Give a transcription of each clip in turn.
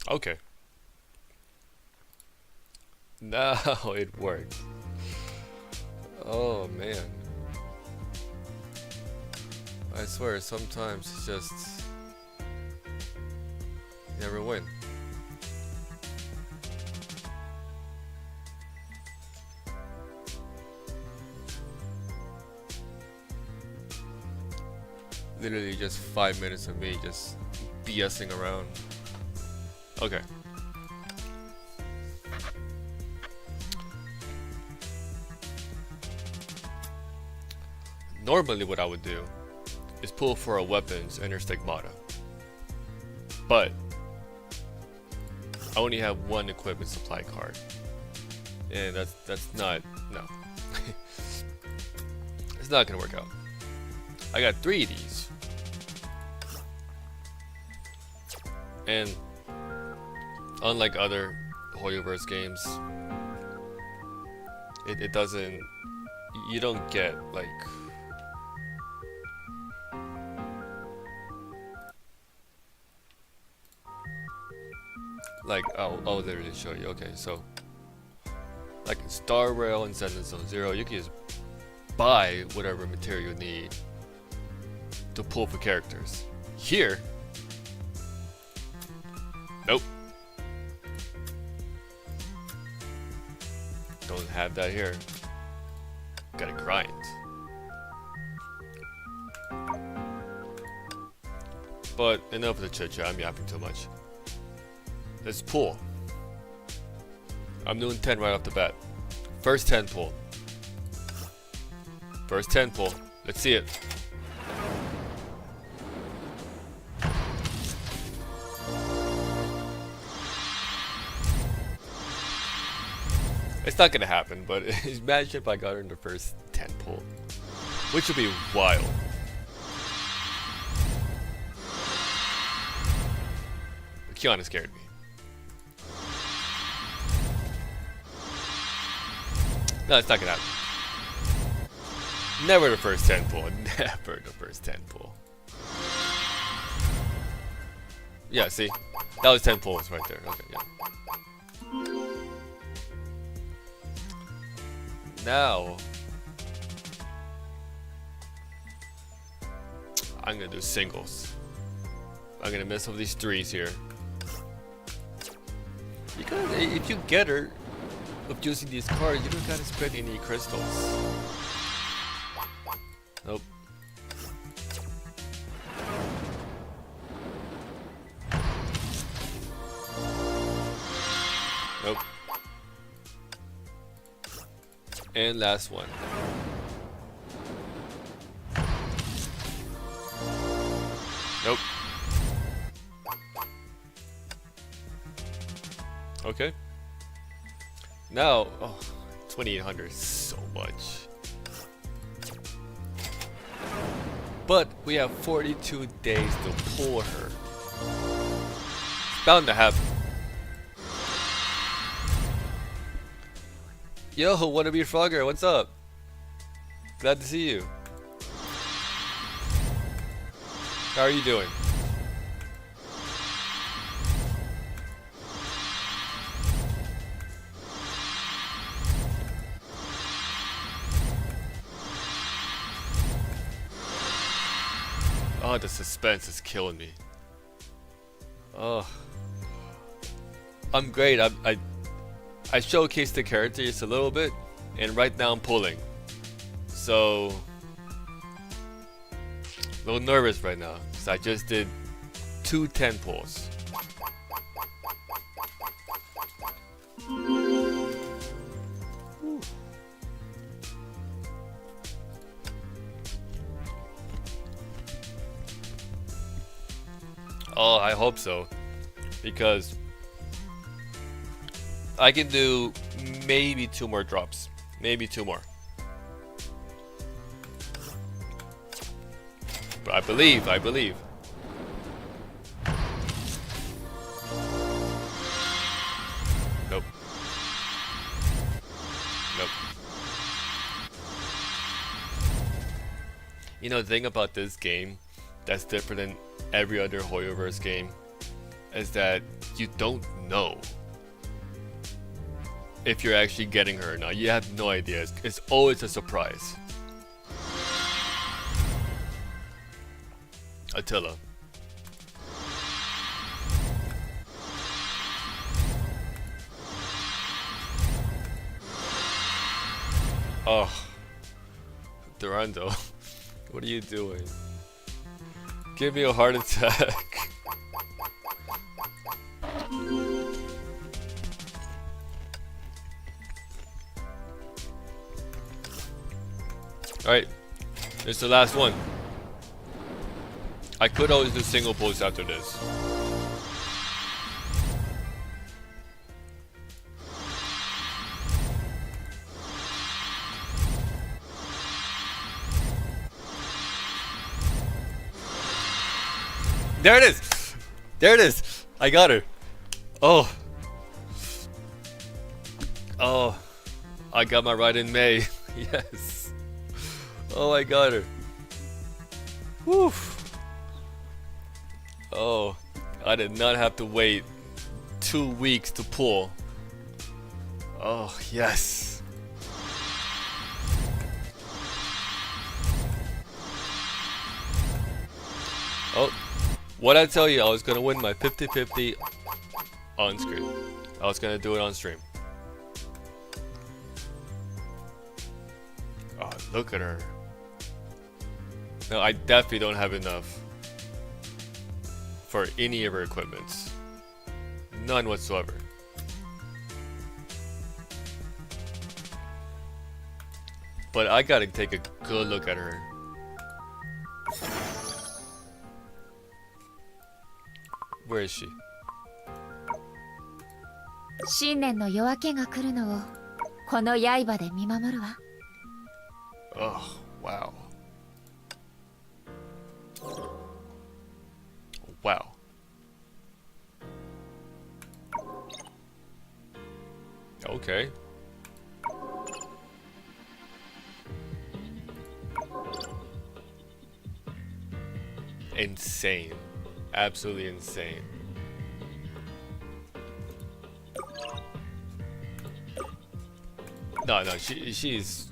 Okay. Now it worked. Oh man. I swear sometimes it's just never win. Literally just 5 minutes of me just BSing around. Okay. Normally what I would do is pull for a weapons enter stigmata. But I only have one equipment supply card. And that's not no. It's not gonna work out. I got 3 of these. And unlike other Hoyoverse games, it doesn't, you don't get like I'll literally show you. Okay, so like in Star Rail and Zenless Zone Zero, you can just buy whatever material you need to pull for characters. Here, nope. Don't have that here. Gotta grind. But enough of the chit chat, I'm yapping too much. Let's pull. I'm doing 10 right off the bat. First 10 pull. First 10 pull. Let's see it. It's not gonna happen, but imagine if I got her in the first 10 pull. Which would be wild. But Kiana scared me. No, it's not gonna happen. Never the first 10 pull. Never the first 10 pull. Yeah, see? That was 10 pulls right there. Okay, yeah. Now, I'm gonna do singles. I'm gonna miss some of these threes here. Because if you get her of using these cards, you don't gotta spread any crystals. Nope. Nope. And last one. Nope. Okay. Now, oh, 2,800 is so much. But we have 42 days to pull her. It's bound to happen. Yo, wannabe Frogger, what's up? Glad to see you. How are you doing? Oh, the suspense is killing me. Oh, I'm great. I showcased the characters a little bit, and right now I'm pulling. So, a little nervous right now, because I just did 2 10 pulls. Oh, I hope so, because I can do maybe 2 more drops. Maybe 2 more. But I believe. Nope. Nope. You know, the thing about this game that's different than every other Hoyoverse game, is that you don't know if you're actually getting her or not. You have no idea. It's always a surprise. Attila. Oh, Durando, what are you doing? Give me a heart attack. Alright, it's the last one. I could always do single pulls after this. There it is! There it is! I got her! Oh! Oh! I got my RAIDEN MEI. Yes! Oh, I got her! Whew! Oh, I did not have to wait 2 weeks to pull. Oh, yes! Oh, what I tell you, I was gonna win my 50-50 on screen. I was gonna do it on stream. Oh, look at her. No, I definitely don't have enough for any of her equipments. None whatsoever. But I gotta take a good look at her. Where is she? 新年の夜明けが来るのをこの刃で見守るわ。 Oh, wow. Wow. Okay. Insane. Absolutely insane. No, she's...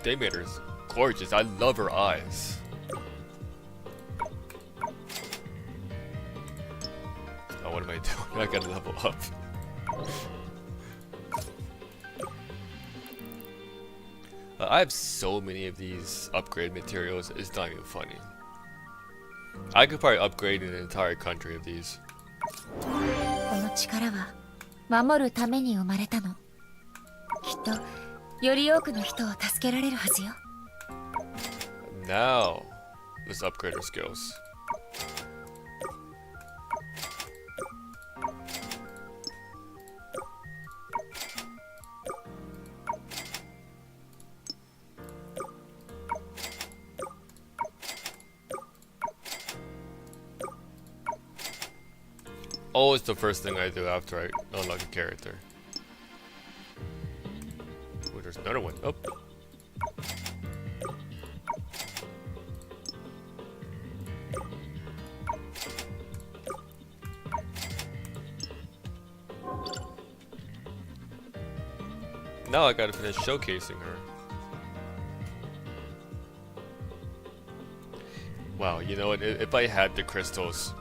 They made her gorgeous. I love her eyes. Oh, what am I doing? I gotta level up. I have so many of these upgrade materials, it's not even funny. I could probably upgrade an entire country of these. この力は守るために生まれたの。きっとより多くの人を助けられるはずよ。 Now, let's upgrade our skills. Always the first thing I do after I unlock a character. Oh, there's another one. Oh. Now I gotta finish showcasing her. Wow, you know what? If I had the crystals,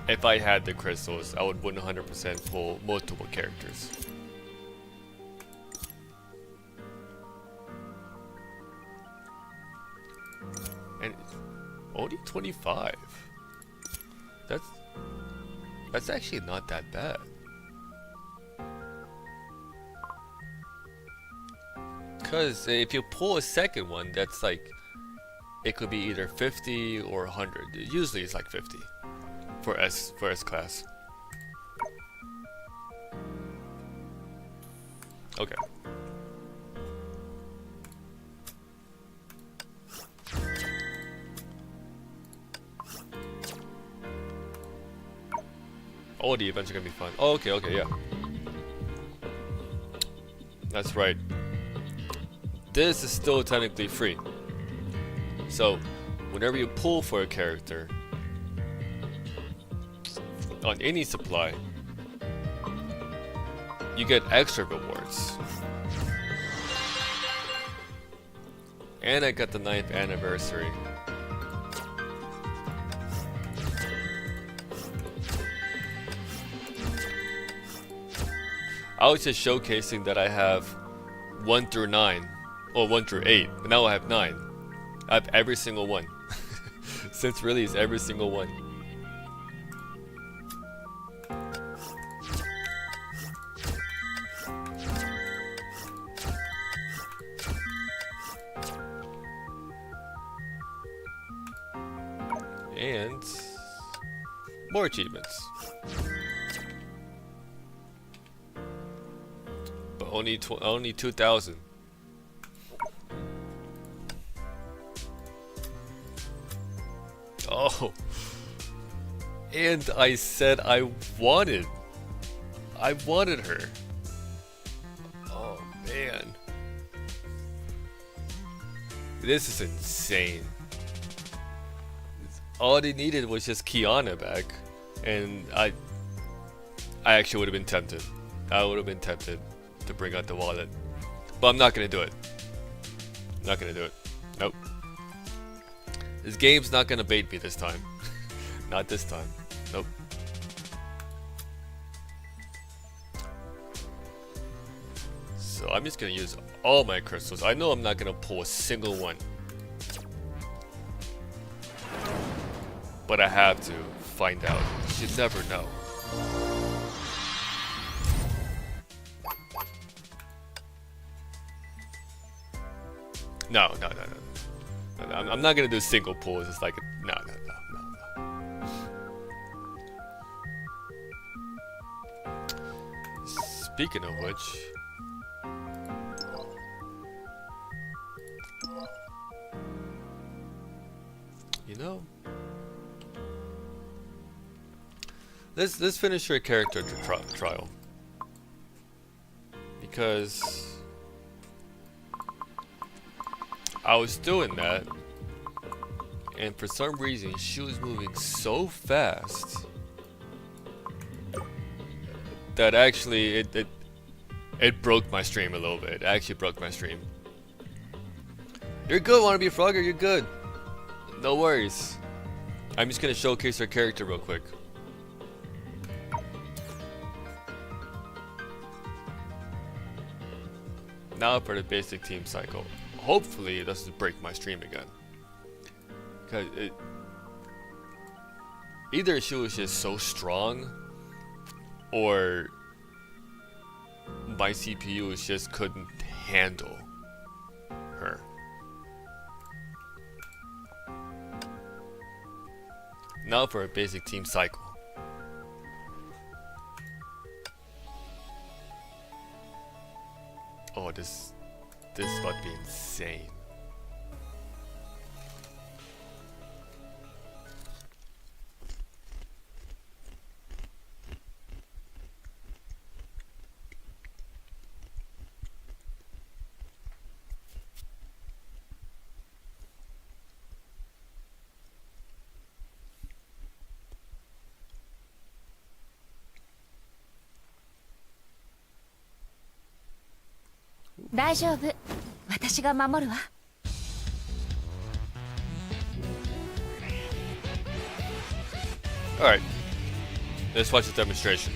I would 100% pull multiple characters. And only 25. That's actually not that bad. Because if you pull a second one, that's like, it could be either 50 or 100. Usually it's like 50 for S class. Okay. Oh, the events are gonna be fun. Oh, okay, yeah. That's right. This is still technically free. So, whenever you pull for a character, on any supply, you get extra rewards. And I got the 9th anniversary. I was just showcasing that I have 1 through 9, or 1 through 8, but now I have 9. I have every single one. Since release, every single one. And more achievements. But only 2,000. Oh. And I said I wanted her. Oh man. This is insane. All they needed was just Kiana back, and I actually would have been tempted. I would have been tempted to bring out the wallet, but I'm not gonna do it. Not gonna do it. Nope. This game's not gonna bait me this time. Not this time. Nope. So I'm just gonna use all my crystals. I know I'm not gonna pull a single one, but I have to find out. You never know. No. I'm not gonna do single pulls. It's like no. Speaking of which, you know, let's finish your character trial, because I was doing that, and for some reason she was moving so fast that actually it broke my stream a little bit. It actually broke my stream. You're good, Wannabe Frogger, you're good. No worries. I'm just gonna showcase her character real quick. Now for the basic team cycle. Hopefully it doesn't break my stream again. Cause either she was just so strong, or my CPU just couldn't handle her. Now for a basic team cycle. Oh, this is about to be insane. Alright, let's watch the demonstration.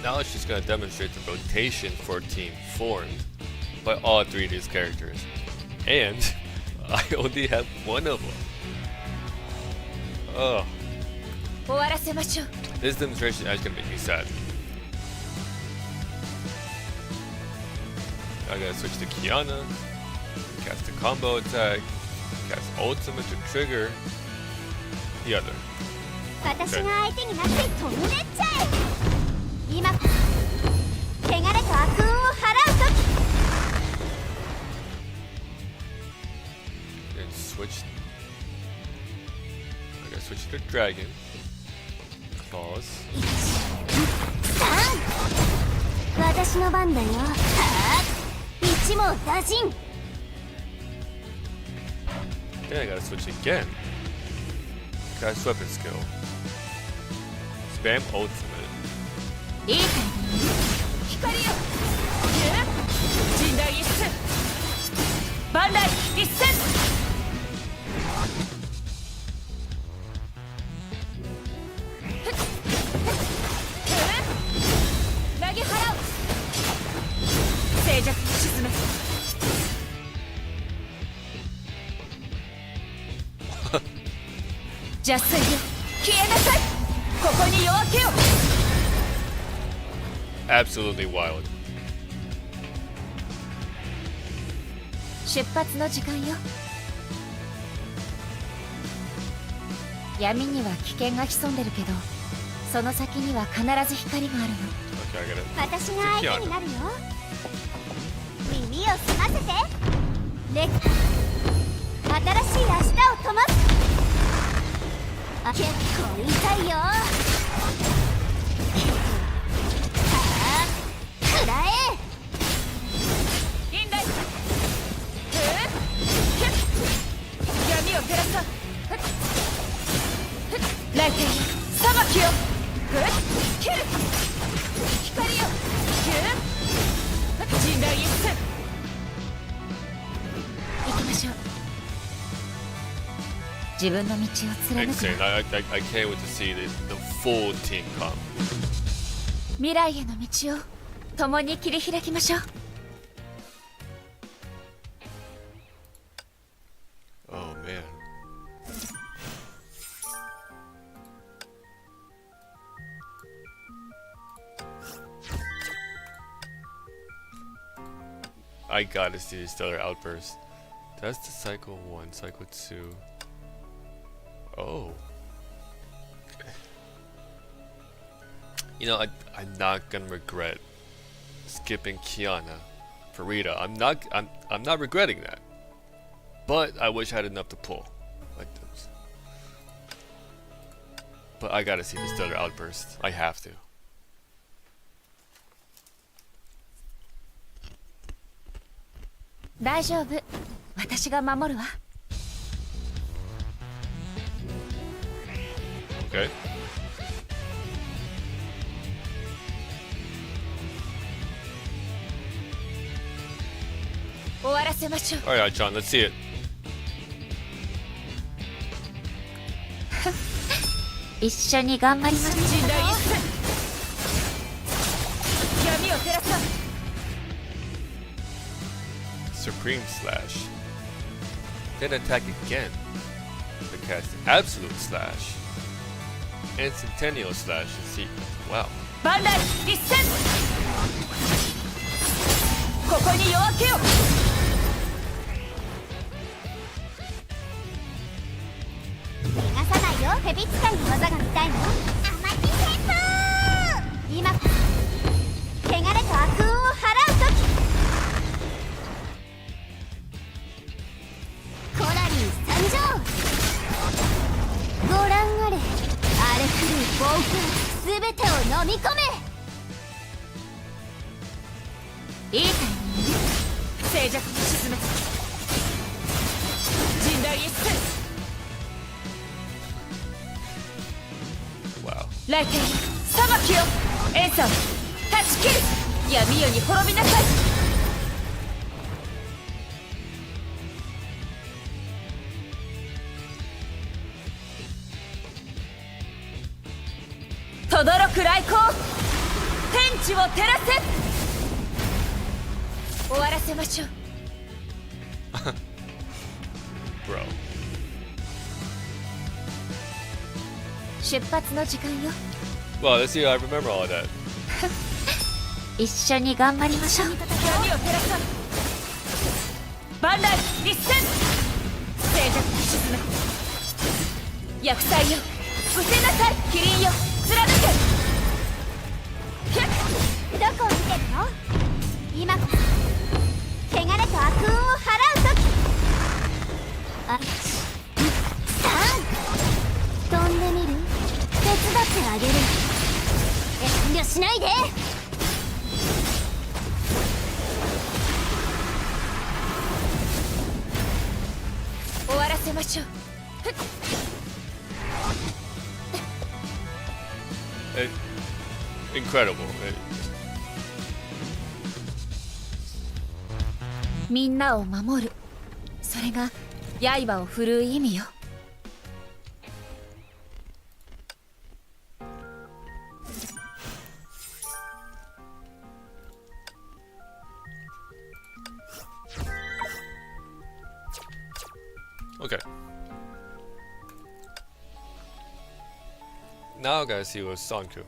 Now it's just going to demonstrate the rotation for a team formed by all 3 of these characters. And I only have one of them. Oh. This demonstration is going to make me sad. I gotta switch to Kiana, cast a combo attack, cast ultimate to trigger the other. Okay. And switch. I gotta switch to dragon. Claws. Then I gotta switch again. Cast weapon skill. Spam ultimate. いいかい光よ陣雷一閃万来一閃投げ払う静寂に沈め邪水よ消えなさいここに夜明けよ Absolutely wild. 出発の時間よ闇には危険が潜んでるけどその先には必ず光があるの Okay, I gotta. 私が相手になるよ耳を澄ませてレク新しい明日を灯す結構痛いよくらえインライ闇を照らさ来天よ裁きよ切る光よ陣雷一閃行きましょう自分の道を貫く Insane. I can't wait to see the full team come. 未来への道を共に切り開きましょう Oh man. I gotta see the stellar outburst. That's the cycle 1, cycle 2. Oh. You know, I'm not gonna regret skipping Kiana for Rita. I'm not regretting that. But I wish I had enough to pull. Like this. But I gotta see the stellar outburst. I have to. Daijoubu. 私が守るわ Okay. 終わらせましょう Alright, John, let's see it. 一緒に頑張りましょう陣雷一閃闇を照らさ Supreme Slash. Then attack again. To cast Absolute Slash. And Centennial Slash. See, wow. 万来一閃ここに夜明けよ逃がさないよヘビ使いの技が見たいのアマティ旋風今汚れと悪運を払う時コラリー参上ご覧あれ荒れ狂う暴風すべてを飲み込めいいタイミング静寂に沈め陣雷一閃 Wow. 来天よ裁きよエンサー断ち切る闇夜に滅びなさい轟く雷光天地を照らせ終わらせましょう Bro. 出発の時間よ Well, let's see. I remember all of that. 一緒に頑張りましょう闇を照らさ万来一閃静寂に沈め厄災よ伏せなさいキリンよ貫けどこを見てるの今こそ汚れと悪運を払う時あ3飛んでみる手伝ってあげる遠慮しないで終わらせましょう incredible. みんなを守る、それが刃を振るう意味よ。Okay. Now I gotta see what's Sanku.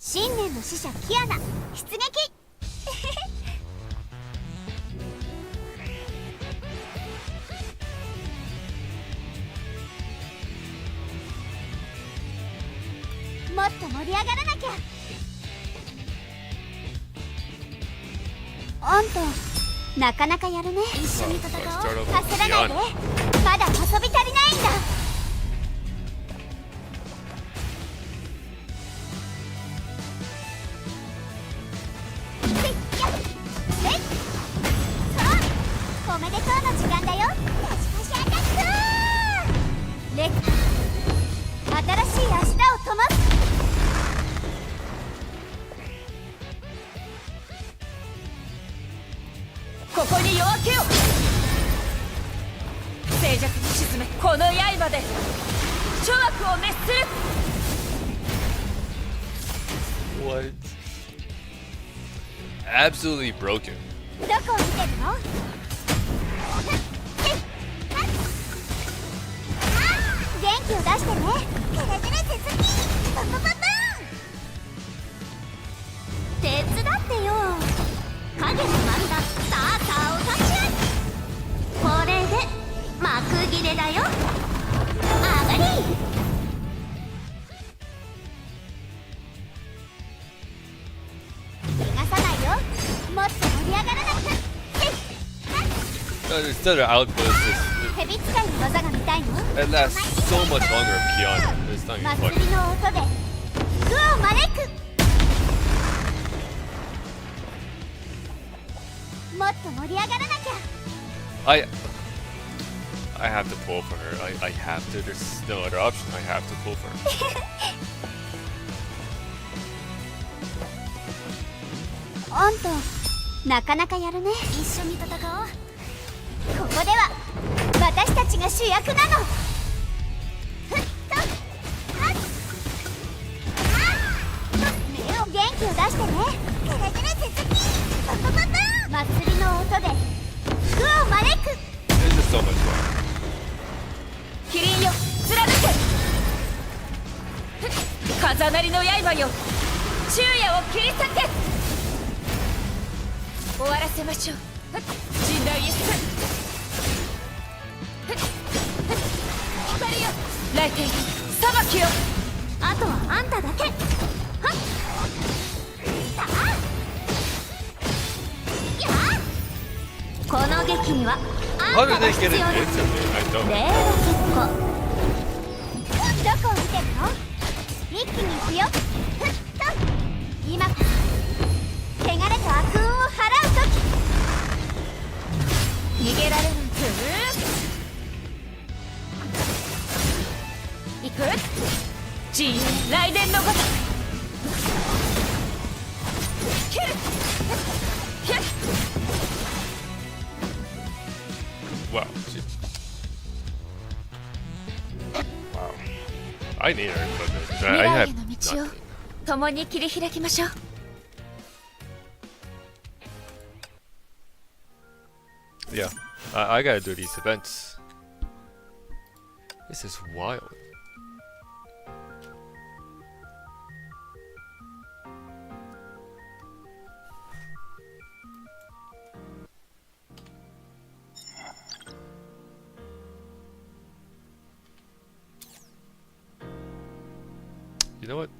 Shinnenの使者キアナ出撃。もっと盛り上がらなきゃ。あんたなかなかやるね。一緒に戦おう。焦らないで、まだ遊び足りないんだ。おめでとうの時間だよ。パシパシアタック。レック新しい明日を灯す。ここに夜明けよ。静寂に沈め、この刃で諸悪を滅する。 What? Absolutely broken. どこを見てるの？元気を出してね。くれぐれ手続き。パパパパン。手伝ってよ。影の番だ。さあさあお立ち会い。これで幕切れだよ。上がり。逃がさないよ。もっと盛り上がらなきゃ。Instead of outbursts, 蛇使いの技が見たいの？ it lasts so much longer of Kiana. It's not even 祭 funny. りの音で福を招く。もっと盛り上がらなきゃ。I have to pull for her. I have to. There's no other option. I have to pull for her. あんたなかなかやるね。一緒に戦おう。ここでは私たちが主役なの。ふっとはっ目を元気を出してね。くれぐれ手続き。パパパパン。祭りの音で福を招く。 This is so much fun. キリンよ、貫け。風鳴りの刃よ、昼夜を切り裂け。終わらせましょう。陣雷一閃。光よ、雷霆裁きよ。あとはあんただけ。はっさあやあこの劇にはあ How んた did が they 必 get 要 it だ。 instantly? I don't. 令和結構どこを見てるの？一気に行くよ。ふっと今こそ汚れと悪運を払う時。逃げられない。行く。陣営雷電のごとく。切る。ひゃっ。 Wow. Wow. I need her equipment. 未 I 来 have への道を nothing. 共に切り開きましょう。 Yeah. I gotta do these events. This is wild. You know what?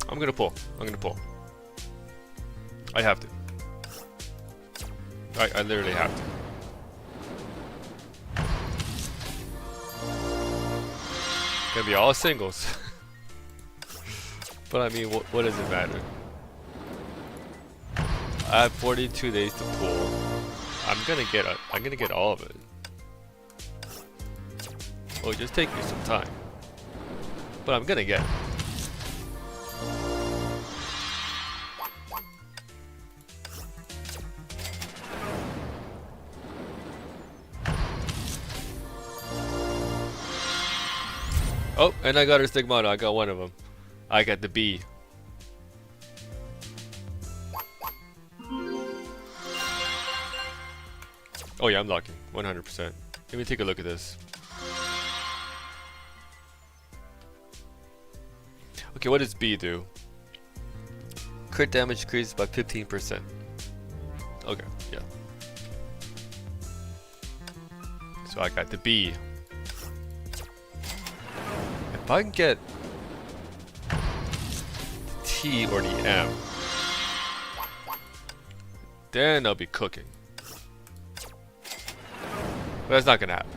I'm gonna pull. I have to. I literally have to. Gonna be all singles. But I mean, what does it matter? I have 42 days to pull. I'm gonna get all of it. Oh, just take me some time. But I'm gonna get it. Oh, and I got her Stigmata. I got one of them. I got the B. Oh yeah, I'm locking. 100%. Let me take a look at this. Okay, what does B do? Crit damage increases by 15%. Okay, yeah. So I got the B. If I can get the T or the M, then I'll be cooking. But that's not gonna happen.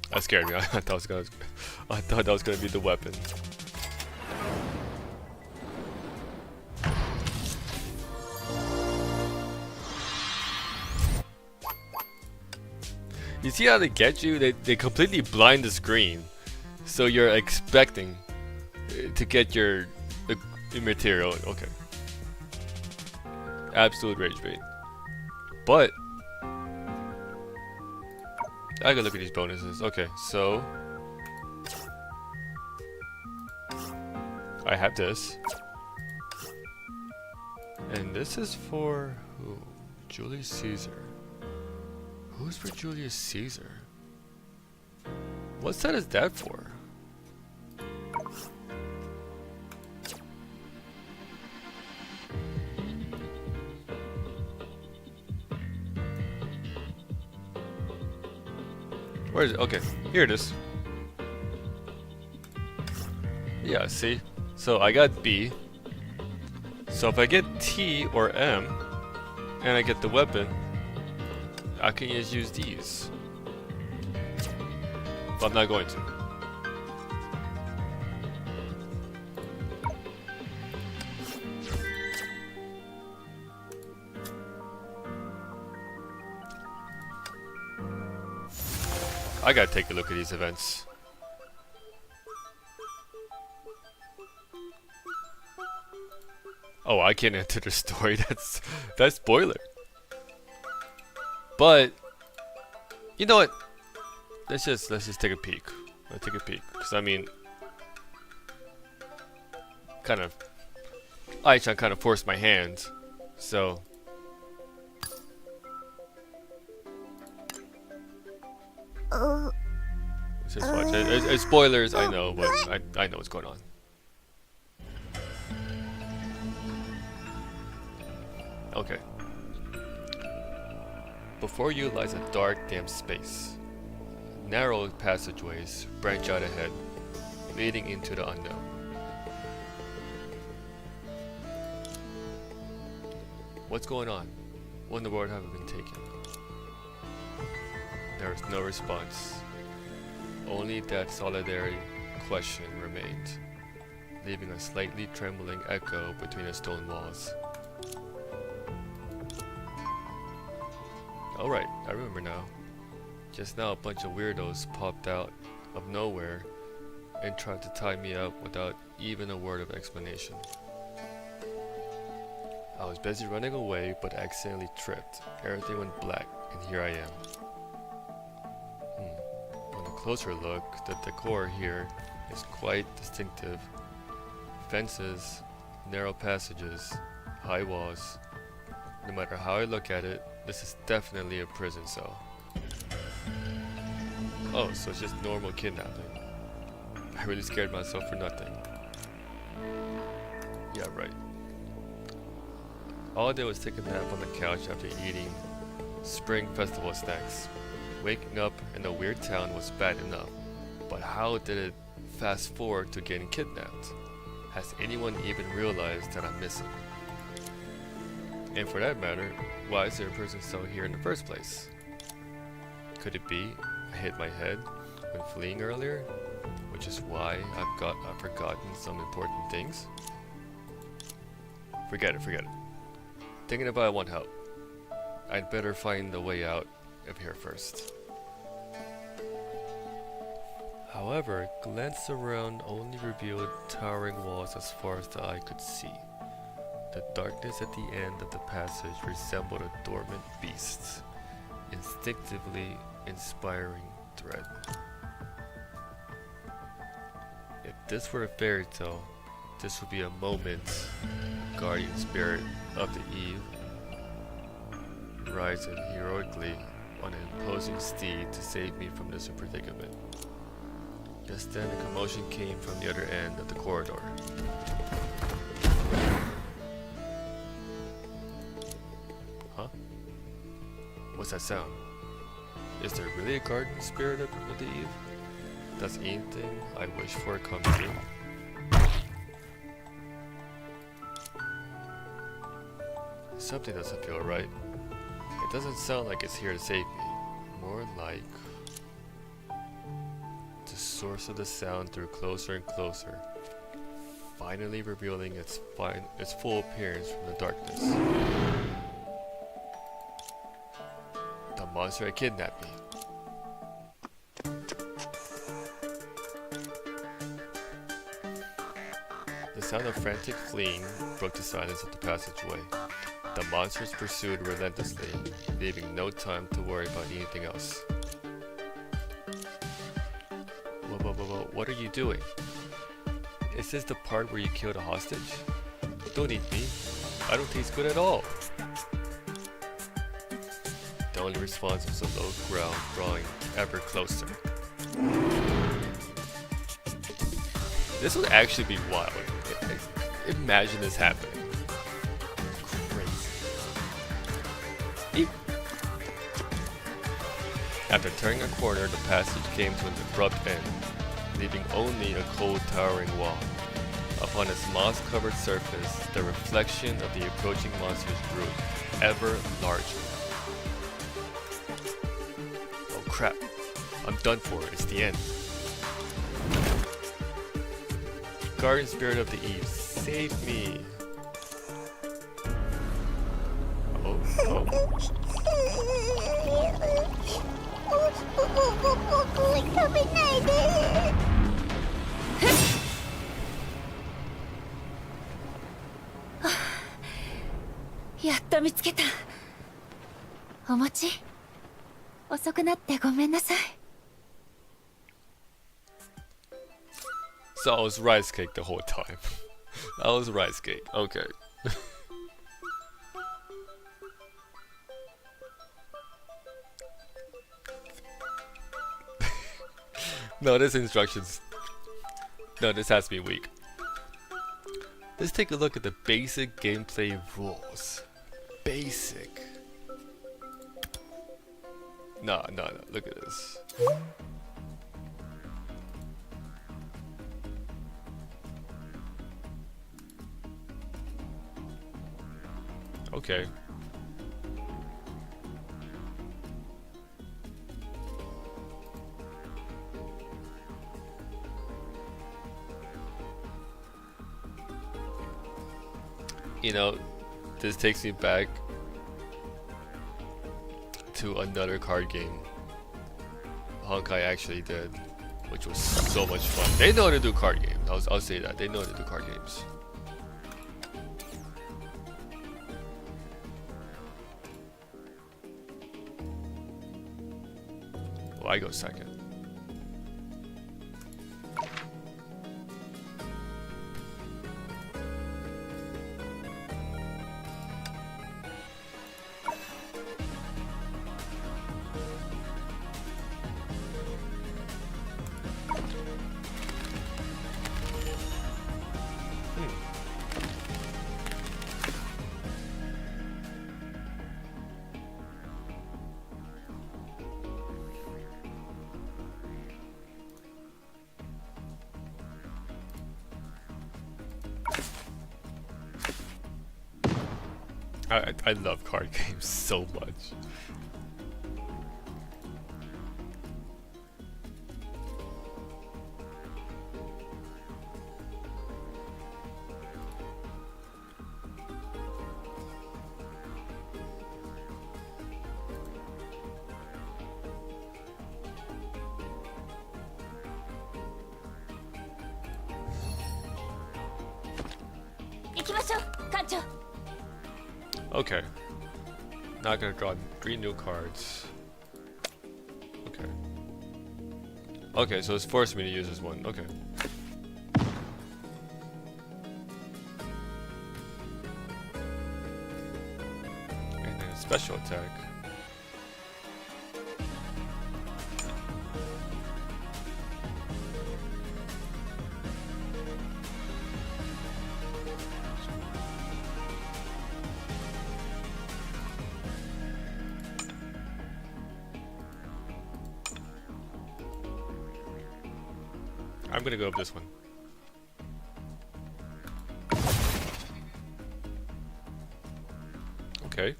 That scared me. I thought that was gonna be the weapon. You see how they get you? They completely blind the screen, so you're expecting to get your material. Okay. Absolute rage bait. But I gotta look at these bonuses. Okay, so I have this, and this is for who? Julius Caesar. Who's for Julius Caesar? What set is that for? Where is it? Okay, here it is. Yeah, see? So I got B. So if I get T or M, and I get the weapon, I can just use these. But I'm not going to. I gotta take a look at these events. Oh, I can't enter the story. That's spoiler. But you know what? Let's just take a peek. Let's take a peek, because I mean, Aichan kind of forced my hand, so. Let's just watch. It's spoilers, I know, but I know what's going on. Okay. Before you lies a dark, damp space. Narrow passageways branch out ahead, leading into the unknown. What's going on? What in the world have we been taken? There is no response. Only that solitary question remained, leaving a slightly trembling echo between the stone walls. Alright, I remember now. Just now a bunch of weirdos popped out of nowhere and tried to tie me up without even a word of explanation. I was busy running away, but accidentally tripped. Everything went black, and here I am. On a closer look, the decor here is quite distinctive. Fences, narrow passages, high walls. No matter how I look at it, this is definitely a prison cell. Oh, so it's just normal kidnapping. I really scared myself for nothing. Yeah, right. All I did was take a nap on the couch after eating spring festival snacks. Waking up in a weird town was bad enough, but how did it fast forward to getting kidnapped? Has anyone even realized that I'm missing? And for that matter, why is there a prison cell here in the first place? Could it be I hit my head when fleeing earlier? Which is why I've forgotten some important things? Forget it. Thinking about it won't help. I'd better find the way out of here first. However, glance around only revealed towering walls as far as the eye could see. The darkness at the end of the passage resembled a dormant beast, instinctively inspiring dread. If this were a fairy tale, this would be a moment, guardian spirit of the Eve, rising heroically on an imposing steed to save me from this predicament. Just then, a commotion came from the other end of the corridor. Huh? What's that sound? Is there really a guardian spirit of the Eve? Does anything I wish for come true? Something doesn't feel right. It doesn't sound like it's here to save me. More like the source of the sound drew closer and closer, finally revealing its full appearance from the darkness. The monster had kidnapped me. The sound of frantic fleeing broke the silence of the passageway. The monsters pursued relentlessly, leaving no time to worry about anything else. Whoa, what are you doing? Is this the part where you killed a hostage? Don't eat me. I don't taste good at all. The only response was a low growl drawing ever closer. This would actually be wild. Imagine this happening. After turning a corner, the passage came to an abrupt end, leaving only a cold towering wall. Upon its moss-covered surface, the reflection of the approaching monsters grew ever larger. Oh crap, I'm done for, it's the end. Guardian Spirit of the Eve, save me! Oh. 食べないで。やっと見つけた。お餅遅くなってごめんなさい。 So I was rice cake the whole time. I was rice cake. Okay. No, this instructions. No, this has to be weak. Let's take a look at the basic gameplay rules. Basic. No, look at this. Okay. You know, this takes me back to another card game Honkai actually did, which was so much fun. They know how to do card games. I'll say that. They know how to do card games. Well, I go second. I love card games so much. Okay. Not gonna draw 3 new cards. Okay. Okay, so it's forced me to use this one. Okay. And then a special attack. I'm gonna go with this one. Okay.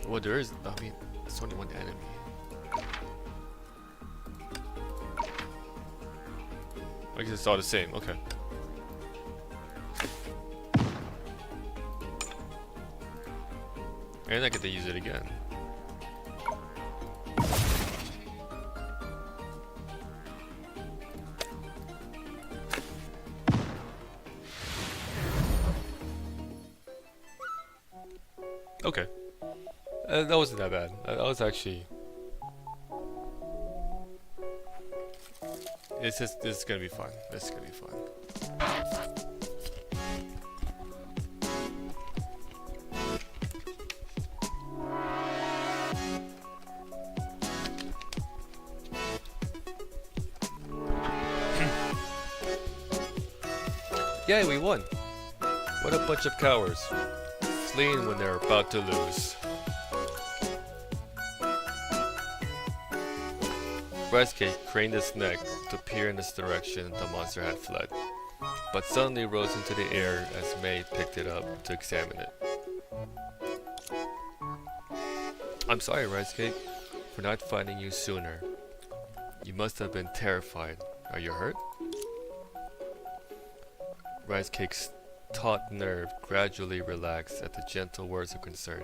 Well, there is. I mean, it's only one enemy. I guess it's all the same. Okay. And I get to use it again. Okay. That wasn't that bad. That was actually... This is gonna be fun. This is gonna be fun. Yay, we won! What a bunch of cowards. Fleeing when they're about to lose. Breastcake craned its neck to peer in this direction the monster had fled, but suddenly rose into the air as Mei picked it up to examine it. I'm sorry, Breastcake, for not finding you sooner. You must have been terrified. Are you hurt? Rice Cake's taut nerve gradually relaxed at the gentle words of concern.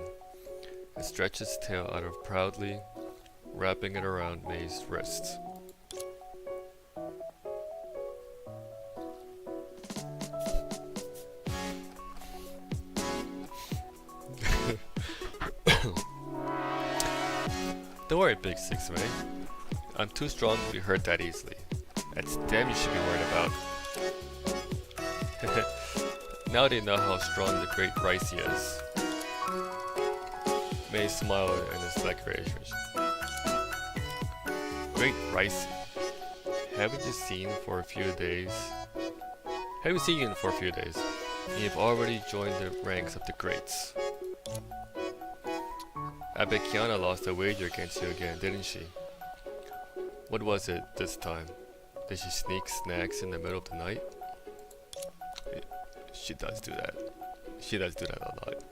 It stretched its tail out of proudly, wrapping it around Mei's wrists. Don't worry, Big Six Mei. I'm too strong to be hurt that easily. That's them you should be worried about. Now they know how strong the great Ricey is. Mei smiled in his declarations. Great Ricey. Haven't you seen for a few days? Haven't seen you for a few days. And you've already joined the ranks of the greats. I bet Kiana lost a wager against you again, didn't she? What was it this time? Did she sneak snacks in the middle of the night? She does do that. She does do that a lot.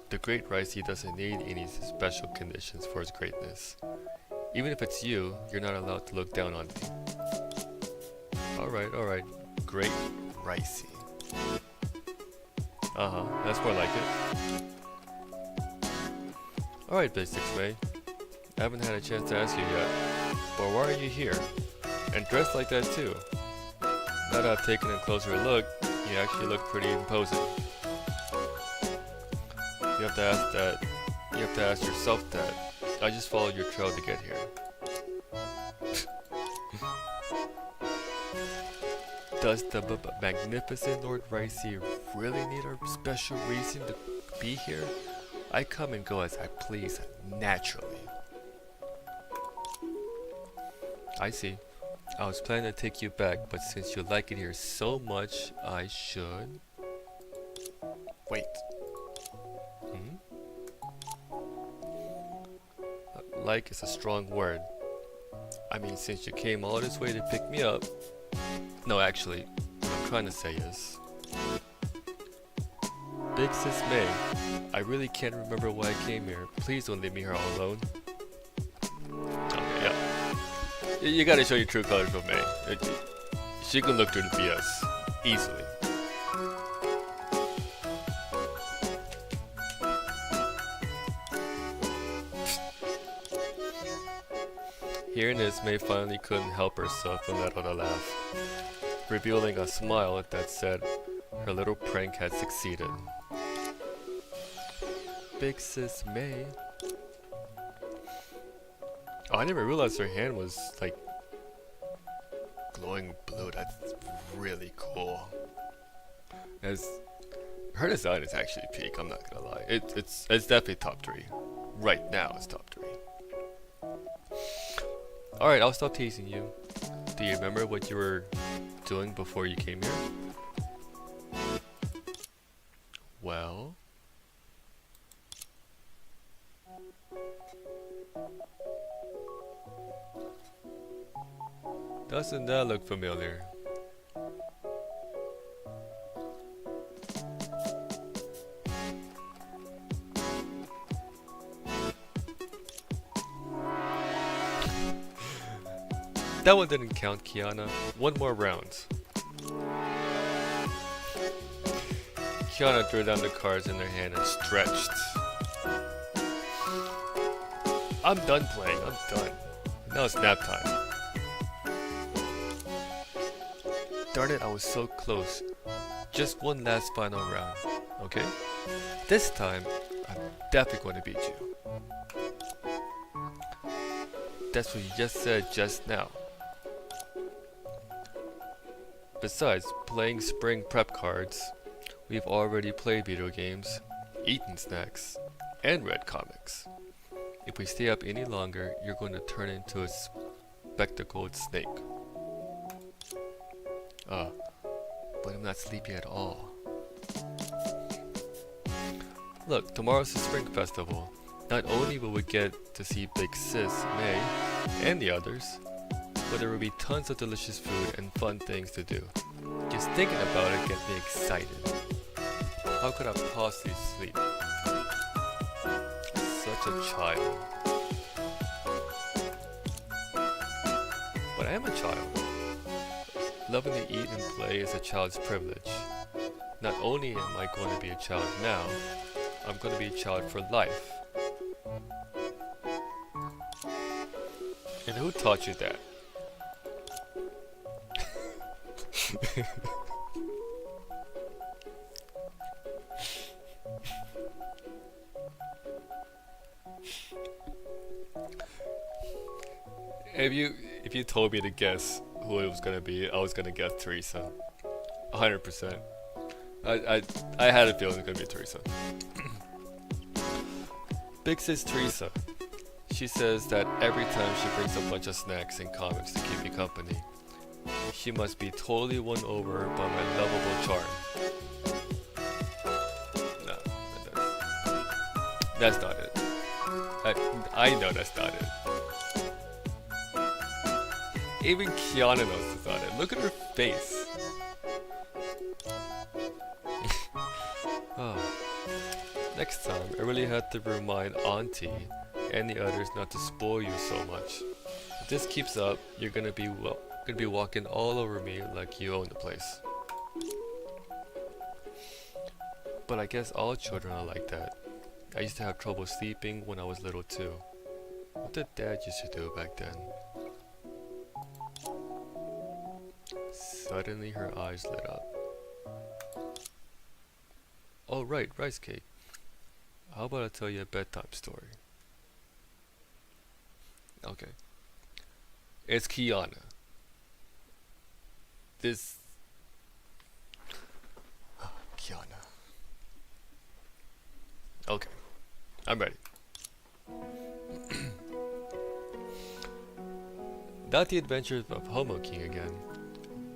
The great Ricey doesn't need any special conditions for his greatness. Even if it's you, you're not allowed to look down on me. Alright. Great Ricey. That's more like it. Alright, Big Six Mei. I haven't had a chance to ask you yet, but why are you here? And dressed like that too. Now that I've taken a closer look, you actually look pretty imposing. You have to ask yourself that. I just followed your trail to get here. Does the magnificent Lord Ricey really need a special reason to be here? I come and go as I please naturally. I see. I was planning to take you back, but since you like it here so much, I should... Wait. Like is a strong word. I mean, since you came all this way to pick me up... No, actually, what I'm trying to say is... Big Sis Mei, I really can't remember why I came here. Please don't leave me here all alone. Okay, yeah. You gotta show your true colors with Mei. She can look through the BS easily. Hearing this, May finally couldn't help herself and let out a laugh, revealing a smile that said her little prank had succeeded. Big sis May. Oh, I never realized her hand was like glowing blue. That's really cool. Her design is actually peak, I'm not gonna lie. It's definitely top 3. Right now it's top 3. Alright, I'll stop teasing you. Do you remember what you were doing before you came here? Well... doesn't that look familiar? That one didn't count, Kiana. One more round. Kiana threw down the cards in her hand and stretched. I'm done playing, I'm done. Now it's nap time. Darn it, I was so close. Just one last final round, okay? This time, I'm definitely going to beat you. That's what you just said just now. Besides playing spring prep cards, we've already played video games, eaten snacks, and read comics. If we stay up any longer, you're going to turn into a spectacled snake. But I'm not sleepy at all. Look, tomorrow's the Spring Festival. Not only will we get to see Big Sis, May, and the others, but there will be tons of delicious food and fun things to do. Just thinking about it gets me excited. How could I possibly sleep? Such a child. But I am a child. Loving to eat and play is a child's privilege. Not only am I going to be a child now, I'm going to be a child for life. And who taught you that? If you told me to guess who it was gonna be, I was gonna guess Teresa. 100%. I had a feeling it was gonna be Teresa. Big sis Teresa. She says that every time she brings a bunch of snacks and comics to keep me company, she must be totally won over by my lovable charm. No, that's not it. I know that's not it. Even Kiana knows that's not it. Look at her face. Oh. Next time, I really have to remind Auntie and the others not to spoil you so much. If this keeps up, you're gonna be walking all over me like you own the place. But I guess all children are like that. I used to have trouble sleeping when I was little too. What did Dad used to do back then? Suddenly her eyes lit up. Oh right, rice cake. How about I tell you a bedtime story? Okay. It's Kiana. Kiana. Okay. I'm ready. Not the adventures of Homo King again.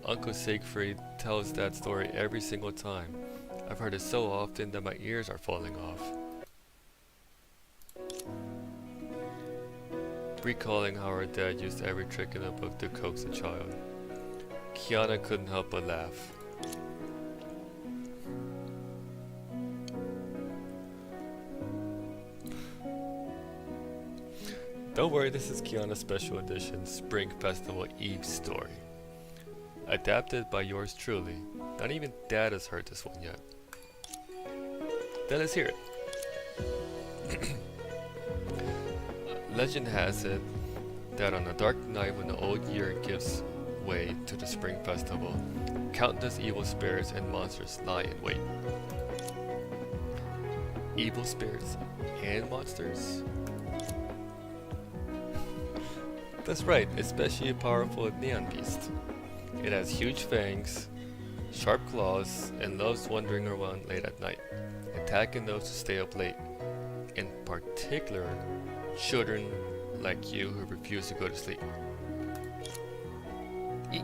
Uncle Siegfried tells that story every single time. I've heard it so often that my ears are falling off. Recalling how her dad used every trick in the book to coax a child. Kiana couldn't help but laugh. Don't worry, this is Kiana's special edition Spring Festival Eve story. Adapted by yours truly. Not even Dad has heard this one yet. Then let's hear it. Legend has it that on a dark night when the old year gives way to the spring festival, countless evil spirits and monsters lie in wait. Evil spirits and monsters? That's right, especially a powerful neon beast. It has huge fangs, sharp claws, and loves wandering around late at night, attacking those who stay up late. In particular, children like you who refuse to go to sleep. Eat.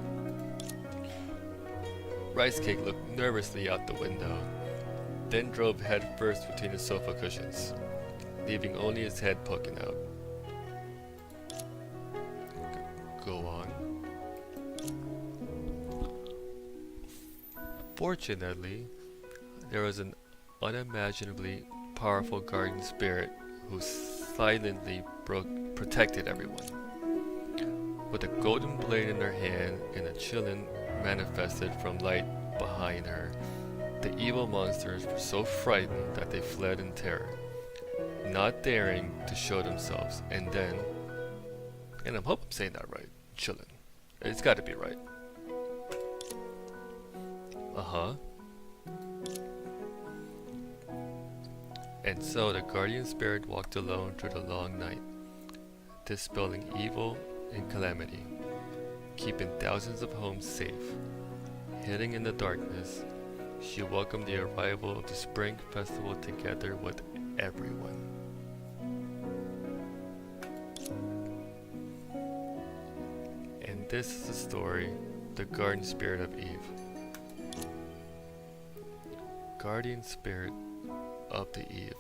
Rice Cake looked nervously out the window, then drove headfirst between the sofa cushions, leaving only his head poking out. Go on. Fortunately, there was an unimaginably powerful guardian spirit who silently protected everyone. With a golden blade in her hand and a chillin manifested from light behind her, the evil monsters were so frightened that they fled in terror, not daring to show themselves. And then, and I hope I'm saying that right, chillin. It's got to be right. Uh-huh. And so the guardian spirit walked alone through the long night, dispelling evil and calamity, keeping thousands of homes safe. Hidden in the darkness, she welcomed the arrival of the spring festival together with everyone. And this is the story, the guardian spirit of Eve. Guardian spirit of the Eve.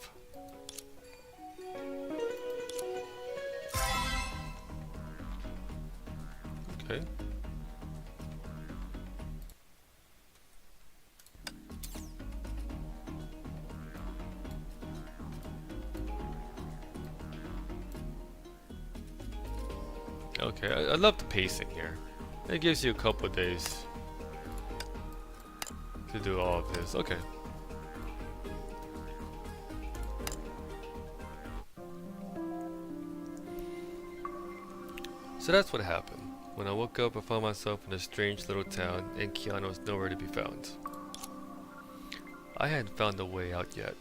Okay. Okay, I love the pacing here. It gives you a couple of days to do all of this. Okay. So that's what happened. When I woke up, I found myself in a strange little town, and Kiana was nowhere to be found. I hadn't found a way out yet,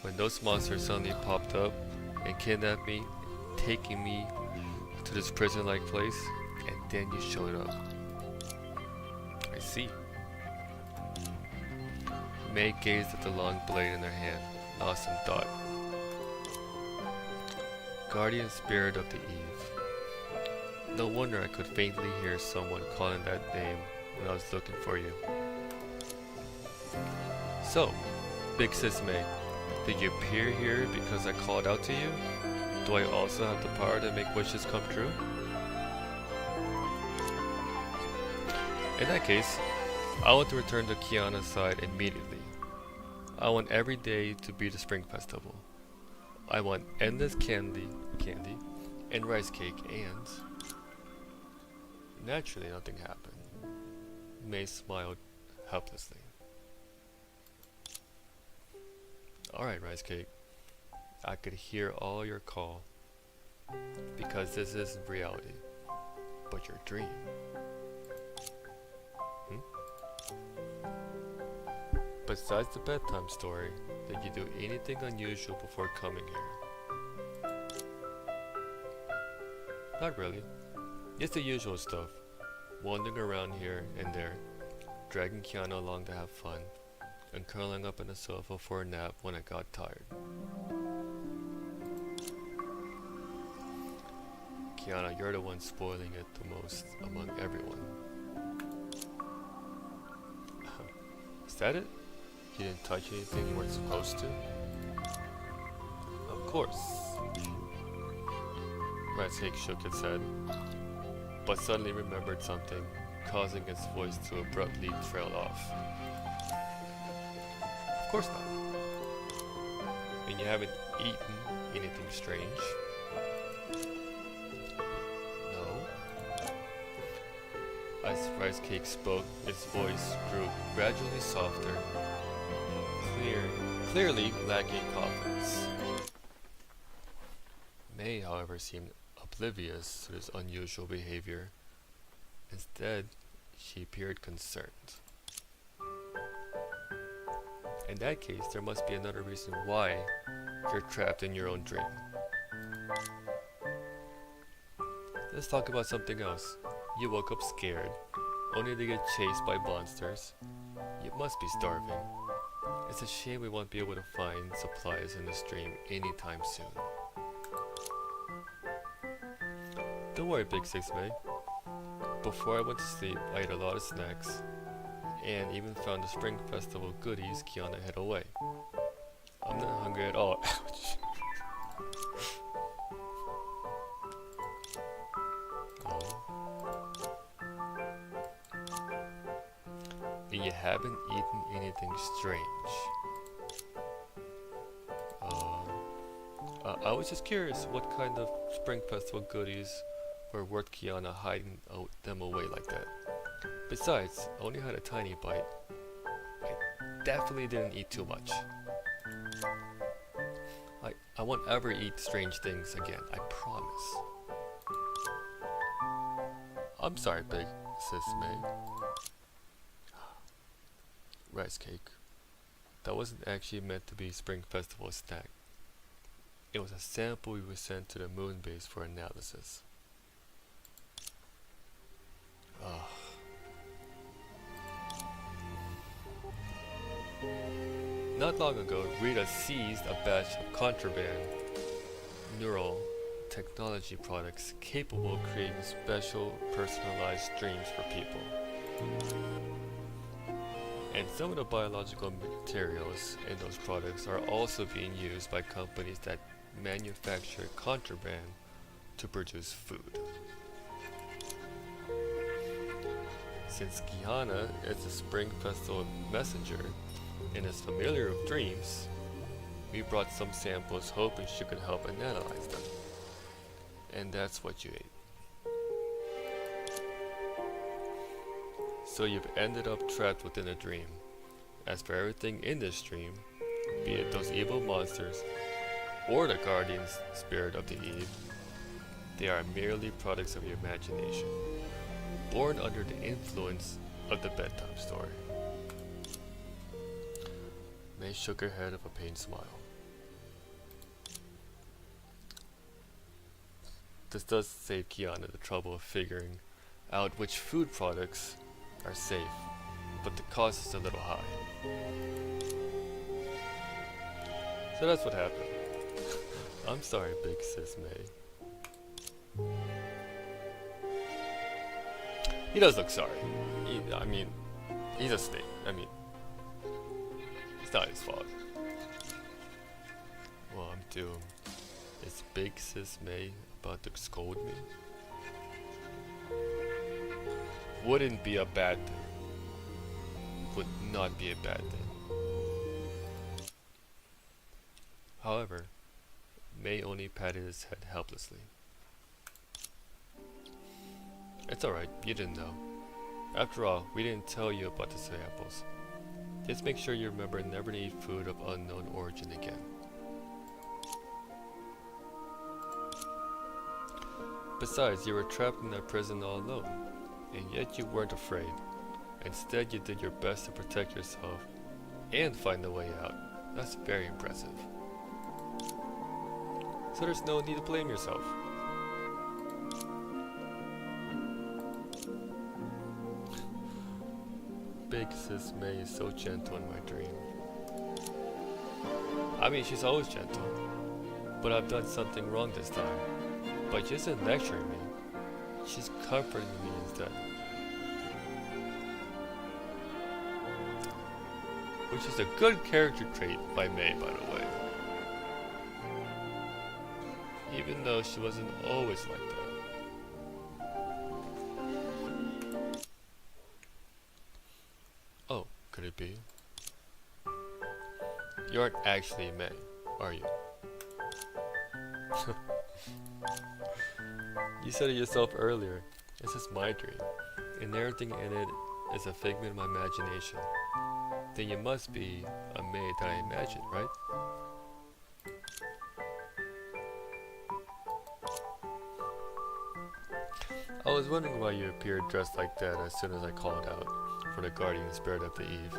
when those monsters suddenly popped up and kidnapped me, taking me to this prison-like place, and then you showed up. I see. May gazed at the long blade in her hand, lost in thought. Guardian spirit of the Eve. No wonder I could faintly hear someone calling that name when I was looking for you. So, Big Sis May, did you appear here because I called out to you? Do I also have the power to make wishes come true? In that case, I want to return to Kiana's side immediately. I want every day to be the Spring Festival. I want endless candy, and rice cake, and... Naturally, nothing happened. May smiled helplessly. Alright, Rice Cake. I could hear all your call. Because this isn't reality, but your dream. Besides the bedtime story, did you do anything unusual before coming here? Not really. It's the usual stuff. Wandering around here and there, dragging Kiana along to have fun, and curling up on the sofa for a nap when I got tired. Kiana, you're the one spoiling it the most among everyone. Is that it? You didn't touch anything you weren't supposed to? Of course. Rice Cake shook its head, but suddenly remembered something, causing its voice to abruptly trail off. Of course not. And you haven't eaten anything strange? No? As Rice Cake spoke, its voice grew gradually softer, clearly lacking confidence. May, however, seemed oblivious to this unusual behavior. Instead, she appeared concerned. In that case, there must be another reason why you're trapped in your own dream. Let's talk about something else. You woke up scared, only to get chased by monsters. You must be starving. It's a shame we won't be able to find supplies in this dream anytime soon. Don't worry, Big Six May. Before I went to sleep, I ate a lot of snacks, and even found the Spring Festival goodies Kiana hid away. I'm not hungry at all. Ouch. And you haven't eaten anything strange. I was just curious what kind of Spring Festival goodies were worth Kiana hiding them away like that. Besides, I only had a tiny bite. I definitely didn't eat too much. I won't ever eat strange things again, I promise. I'm sorry, Big Sis May. Rice cake. That wasn't actually meant to be Spring Festival snack. It was a sample we were sent to the moon base for analysis. Not long ago, Rita seized a batch of contraband neural technology products capable of creating special personalized dreams for people. And some of the biological materials in those products are also being used by companies that manufacture contraband to produce food. Since Kiana is the Spring Festival messenger and is familiar with dreams, we brought some samples hoping she could help analyze them. And that's what you ate. So you've ended up trapped within a dream. As for everything in this dream, be it those evil monsters or the guardian spirit of the Eve, they are merely products of your imagination, born under the influence of the bedtime story. May shook her head with a pained smile. This does save Kiana the trouble of figuring out which food products are safe, but the cost is a little high. So that's what happened. I'm sorry, Big Sis May. He does look sorry. He's a snake. It's not his fault. Well, I'm doomed. Is Big Sis May about to scold me? Wouldn't be a bad thing. Would not be a bad thing. However, May only patted his head helplessly. It's alright, you didn't know. After all, we didn't tell you about the samples. Just make sure you remember never to eat food of unknown origin again. Besides, you were trapped in that prison all alone, and yet you weren't afraid. Instead, you did your best to protect yourself and find a way out. That's very impressive. So there's no need to blame yourself. Big Sis May is so gentle in my dream. She's always gentle. But I've done something wrong this time. But she isn't lecturing me. She's comforting me instead. Which is a good character trait by May, by the way. Even though she wasn't always like that. Oh, could it be? You aren't actually May, are you? You said it yourself earlier. This is my dream, and everything in it is a figment of my imagination. Then you must be a May that I imagined, right? I was wondering why you appeared dressed like that as soon as I called out for the guardian spirit of the Eve.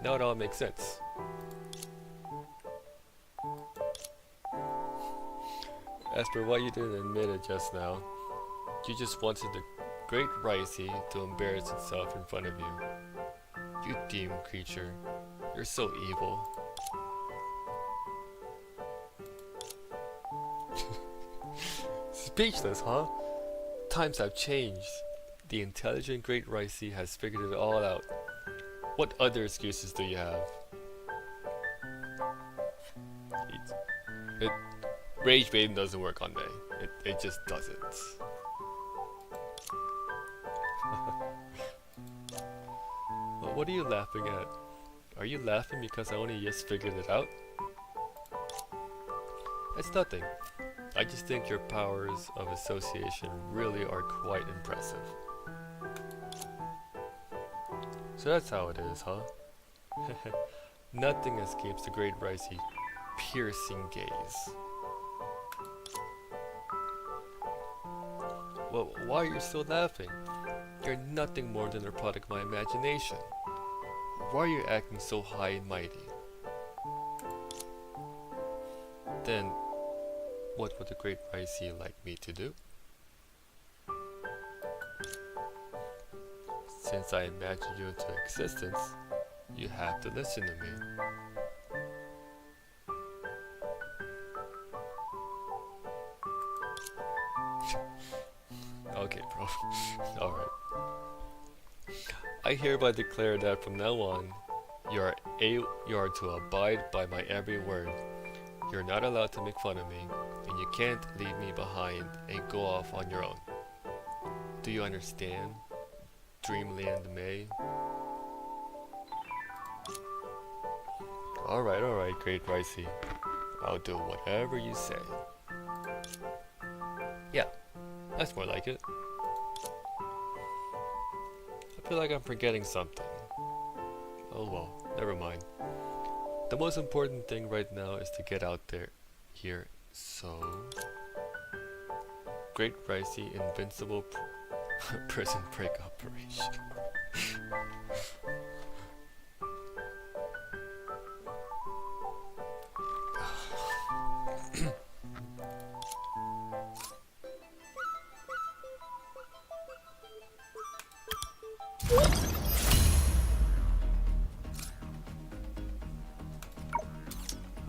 Now it all makes sense. As for why you didn't admit it just now, you just wanted the great Ricey to embarrass itself in front of you. You demon creature, you're so evil. Speechless, huh? Times have changed. The intelligent great Ricey has figured it all out. What other excuses do you have? Rage baiting doesn't work on Mei. It just doesn't. Well, what are you laughing at? Are you laughing because I only just figured it out? It's nothing. I just think your powers of association really are quite impressive. So that's how it is, huh? Nothing escapes the great Ricey piercing gaze. Well, why are you still laughing? You're nothing more than a product of my imagination. Why are you acting so high and mighty? Then, what would the great Ricey like me to do? Since I imagined you into existence, you have to listen to me. Okay, bro. Alright. I hereby declare that from now on, you are to abide by my every word. You're not allowed to make fun of me, and you can't leave me behind and go off on your own. Do you understand, Dreamland Mei? Alright, great Ricey. I'll do whatever you say. Yeah, that's more like it. I feel like I'm forgetting something. Oh well, never mind. The most important thing right now is to get out here. So, Great Ricey Invincible Prison Break Operation.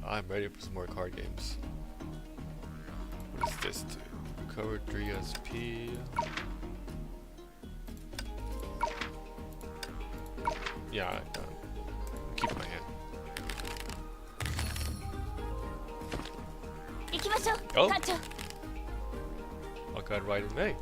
I'm ready for some more card games. What does this do? Recover 3 SP. Yeah, keep my hand. Oh! I got RAIDEN MEI.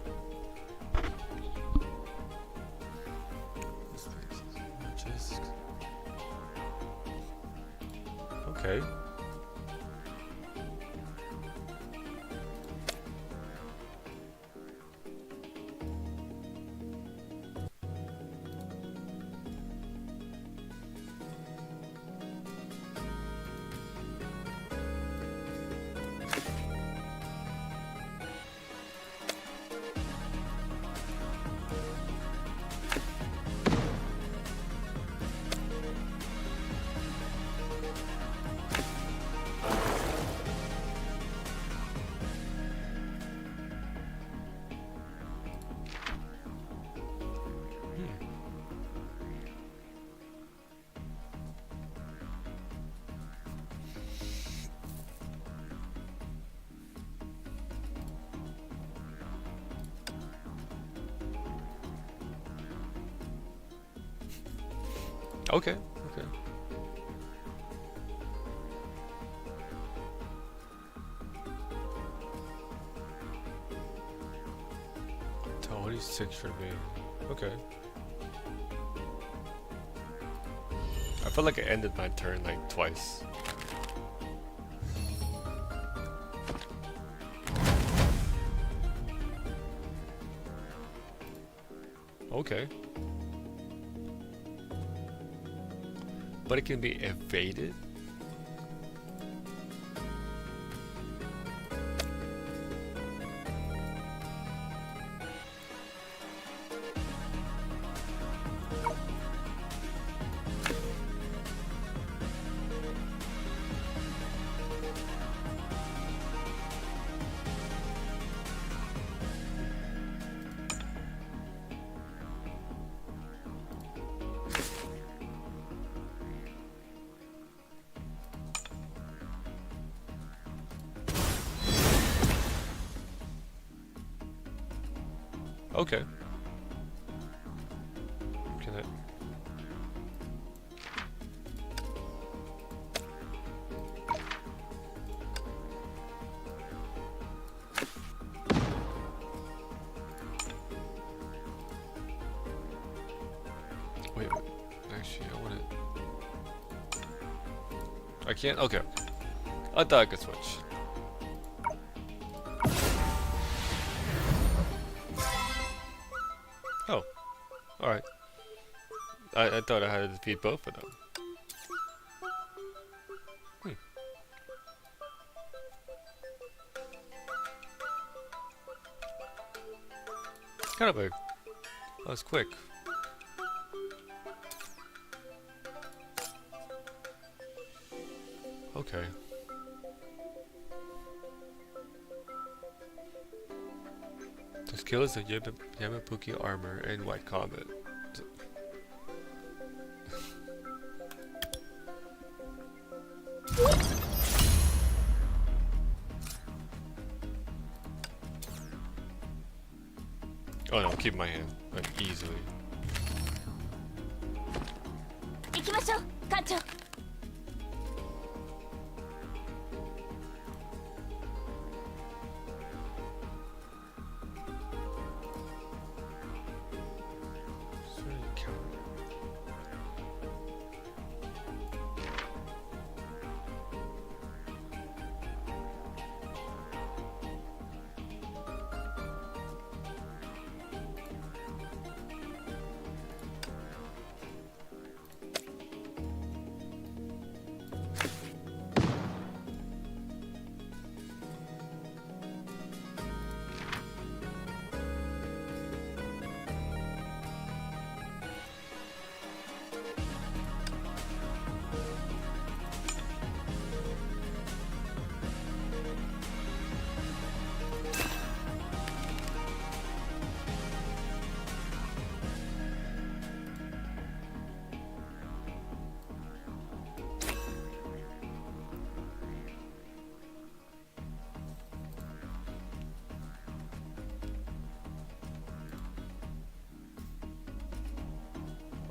Okay. Okay. Totally 6 for me. Okay. I feel like I ended my turn like twice. Okay. But it can be evaded? Okay. Can I? Wait, actually, I want it. I can't? Okay. I thought I could switch. Oh, alright. I thought I had to defeat both of them. Kind of a... That was quick. Okay. The skills of Yamapuki armor and White Comet. Oh no, keep my hand. Like, easily. 行きましょう艦長。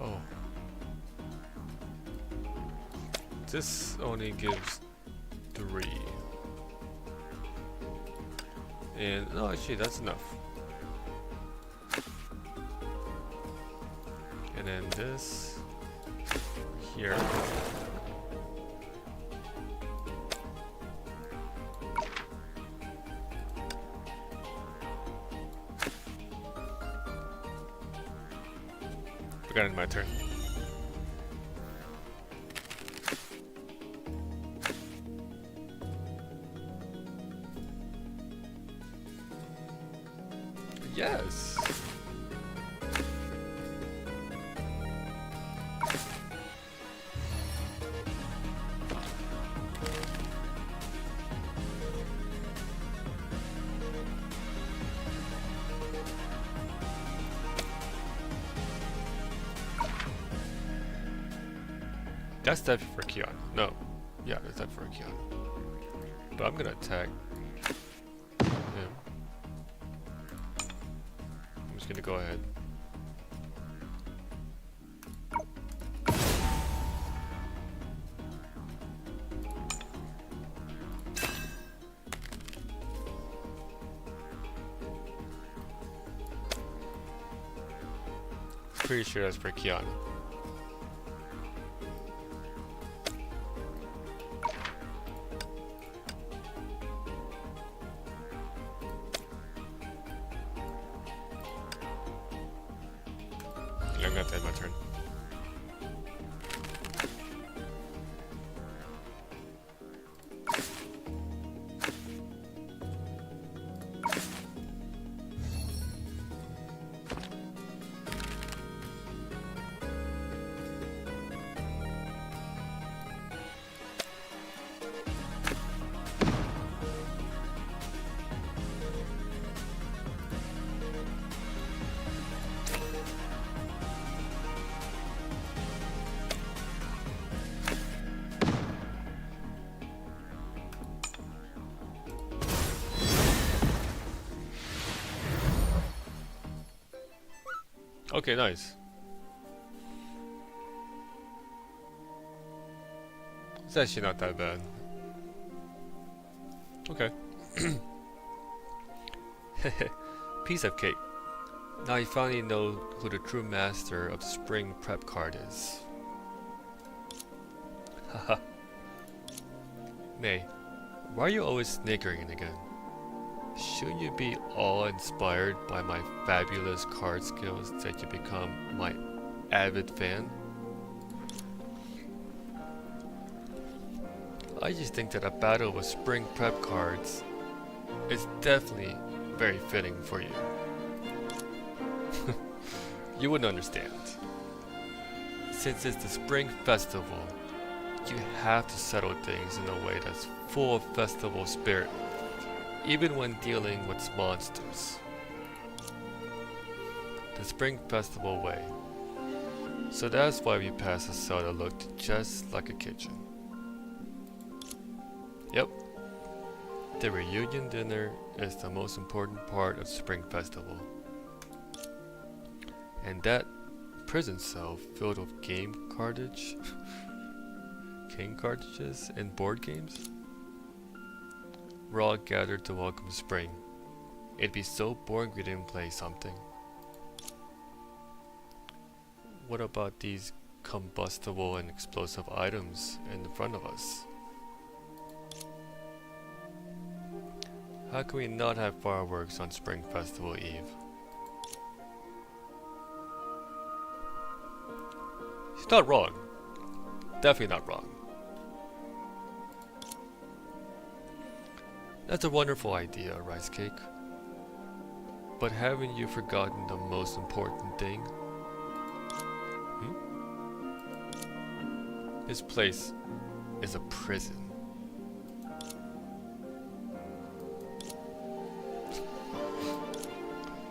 Oh. This only gives 3. And no, actually that's enough. And then this here. Forgot it's my turn. Yes. That's definitely for Keon. No. Yeah, that's definitely for Keon. But I'm gonna attack him. I'm just gonna go ahead. Pretty sure that's for Keon. Yeah, I'm gonna have to end my turn. Okay, nice. It's actually not that bad. Okay. Piece of cake. Now you finally know who the true master of spring prep card is. Haha. Mei, why are you always sniggering again? Shouldn't you be all inspired by my fabulous card skills that you become my avid fan? I just think that a battle with spring prep cards is definitely very fitting for you. You wouldn't understand. Since it's the spring festival, you have to settle things in a way that's full of festival spirit, even when dealing with monsters. The spring festival way. So that's why we passed a cell that looked just like a kitchen. Yep. The reunion dinner is the most important part of Spring Festival. And that prison cell filled with game cartridges and board games? We're all gathered to welcome spring. It'd be so boring we didn't play something. What about these combustible and explosive items in front of us? How can we not have fireworks on Spring Festival Eve? She's not wrong. Definitely not wrong. That's a wonderful idea, Rice Cake. But haven't you forgotten the most important thing? This place is a prison.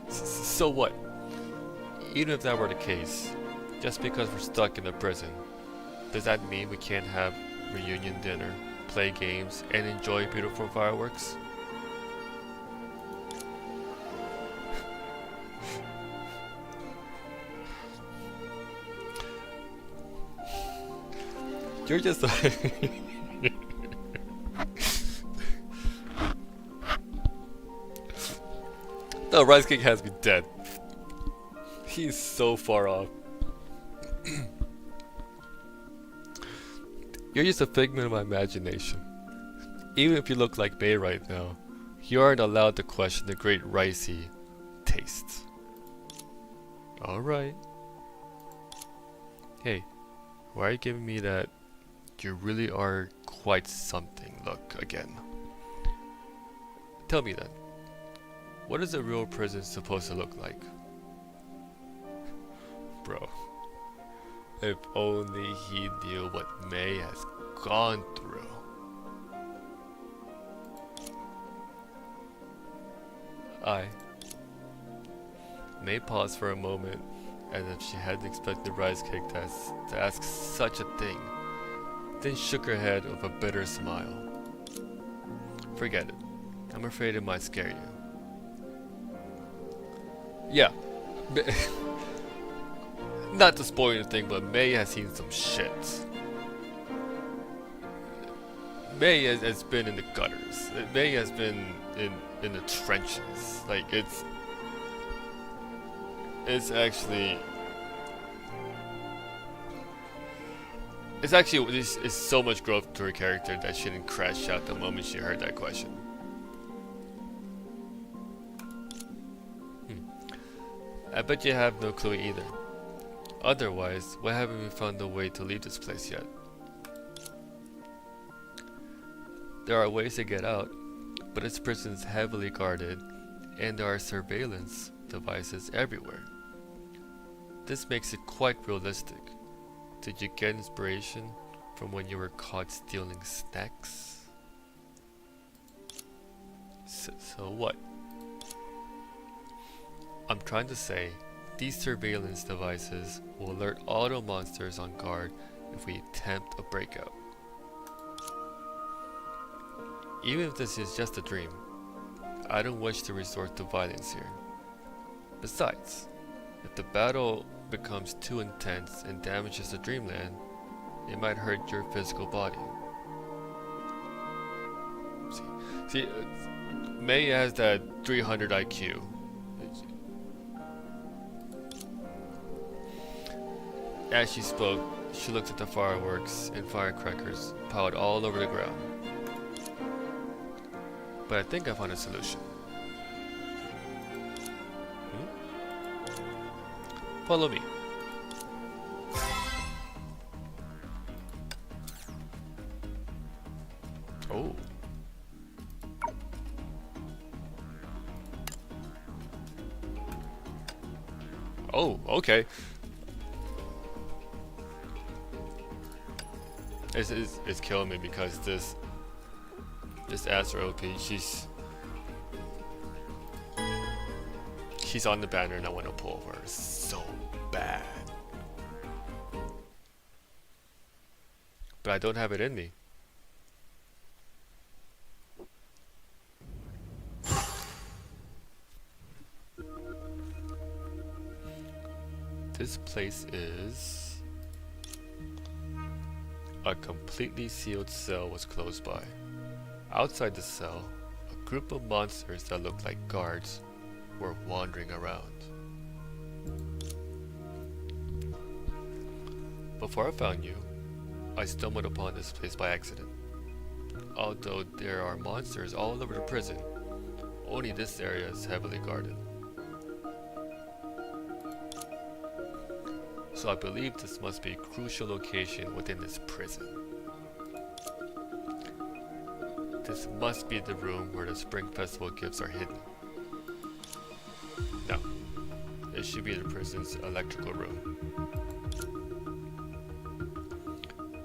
So what? Even if that were the case, just because we're stuck in a prison, does that mean we can't have reunion dinner, play games, and enjoy beautiful fireworks? You're just like... No, Rice Cake has me dead. He's so far off. You're just a figment of my imagination. Even if you look like Mei right now, you aren't allowed to question the great ricey taste. Alright. Hey, why are you giving me that you really are quite something look again? Tell me then. What is a real prison supposed to look like? Bro. If only he knew what Mei has gone through. Mei paused for a moment, as if she hadn't expected Rice Cake to ask such a thing, then shook her head with a bitter smile. Forget it. I'm afraid it might scare you. Yeah. Not to spoil anything, but Mei has seen some shit. Mei has been in the gutters. Mei has been in the trenches. Like, it's actually it's so much growth to her character that she didn't crash out the moment she heard that question. I bet you have no clue either. Otherwise, why haven't we found a way to leave this place yet? There are ways to get out, but this prison is heavily guarded, and there are surveillance devices everywhere. This makes it quite realistic. Did you get inspiration from when you were caught stealing snacks? So what? I'm trying to say, these surveillance devices will alert all the monsters on guard if we attempt a breakout. Even if this is just a dream, I don't wish to resort to violence here. Besides, If the battle becomes too intense and damages the dreamland, it might hurt your physical body. See, Mei has that 300 IQ. As she spoke, she looked at the fireworks and firecrackers piled all over the ground. But I think I found a solution. Follow me. Oh. Oh, okay. It's killing me because this Astro OP, she's on the banner and I want to pull her so bad. But I don't have it in me. This place is... A completely sealed cell was close by. Outside the cell, a group of monsters that looked like guards were wandering around. Before I found you, I stumbled upon this place by accident. Although there are monsters all over the prison, only this area is heavily guarded. So I believe this must be a crucial location within this prison. This must be the room where the Spring Festival gifts are hidden. No, it should be the prison's electrical room.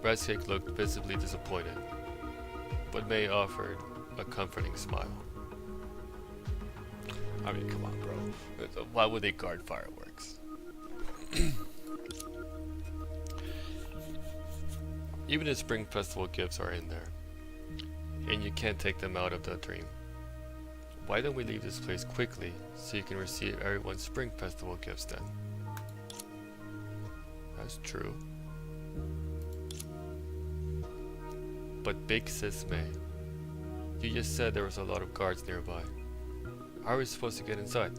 Breastcake looked visibly disappointed, but Mei offered a comforting smile. I mean, come on, bro. Why would they guard fireworks? Even the Spring Festival gifts are in there, and you can't take them out of the dream. Why don't we leave this place quickly so you can receive everyone's Spring Festival gifts then? That's true. But Big Sis Mei, you just said there was a lot of guards nearby. How are we supposed to get inside?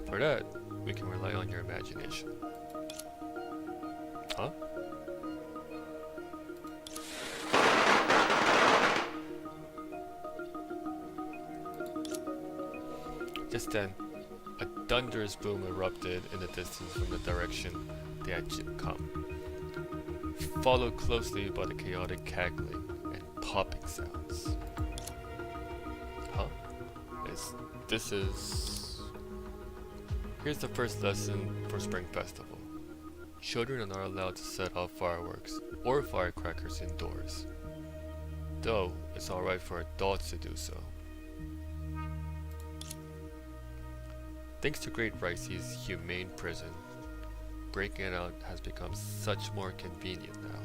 For that, we can rely on your imagination. Huh? Just then, a thunderous boom erupted in the distance from the direction they had come, followed closely by the chaotic cackling and popping sounds. Huh? Here's the first lesson for Spring Festival. Children are not allowed to set off fireworks or firecrackers indoors, though it's alright for adults to do so. Thanks to Great Ricey's humane prison, breaking it out has become such more convenient now.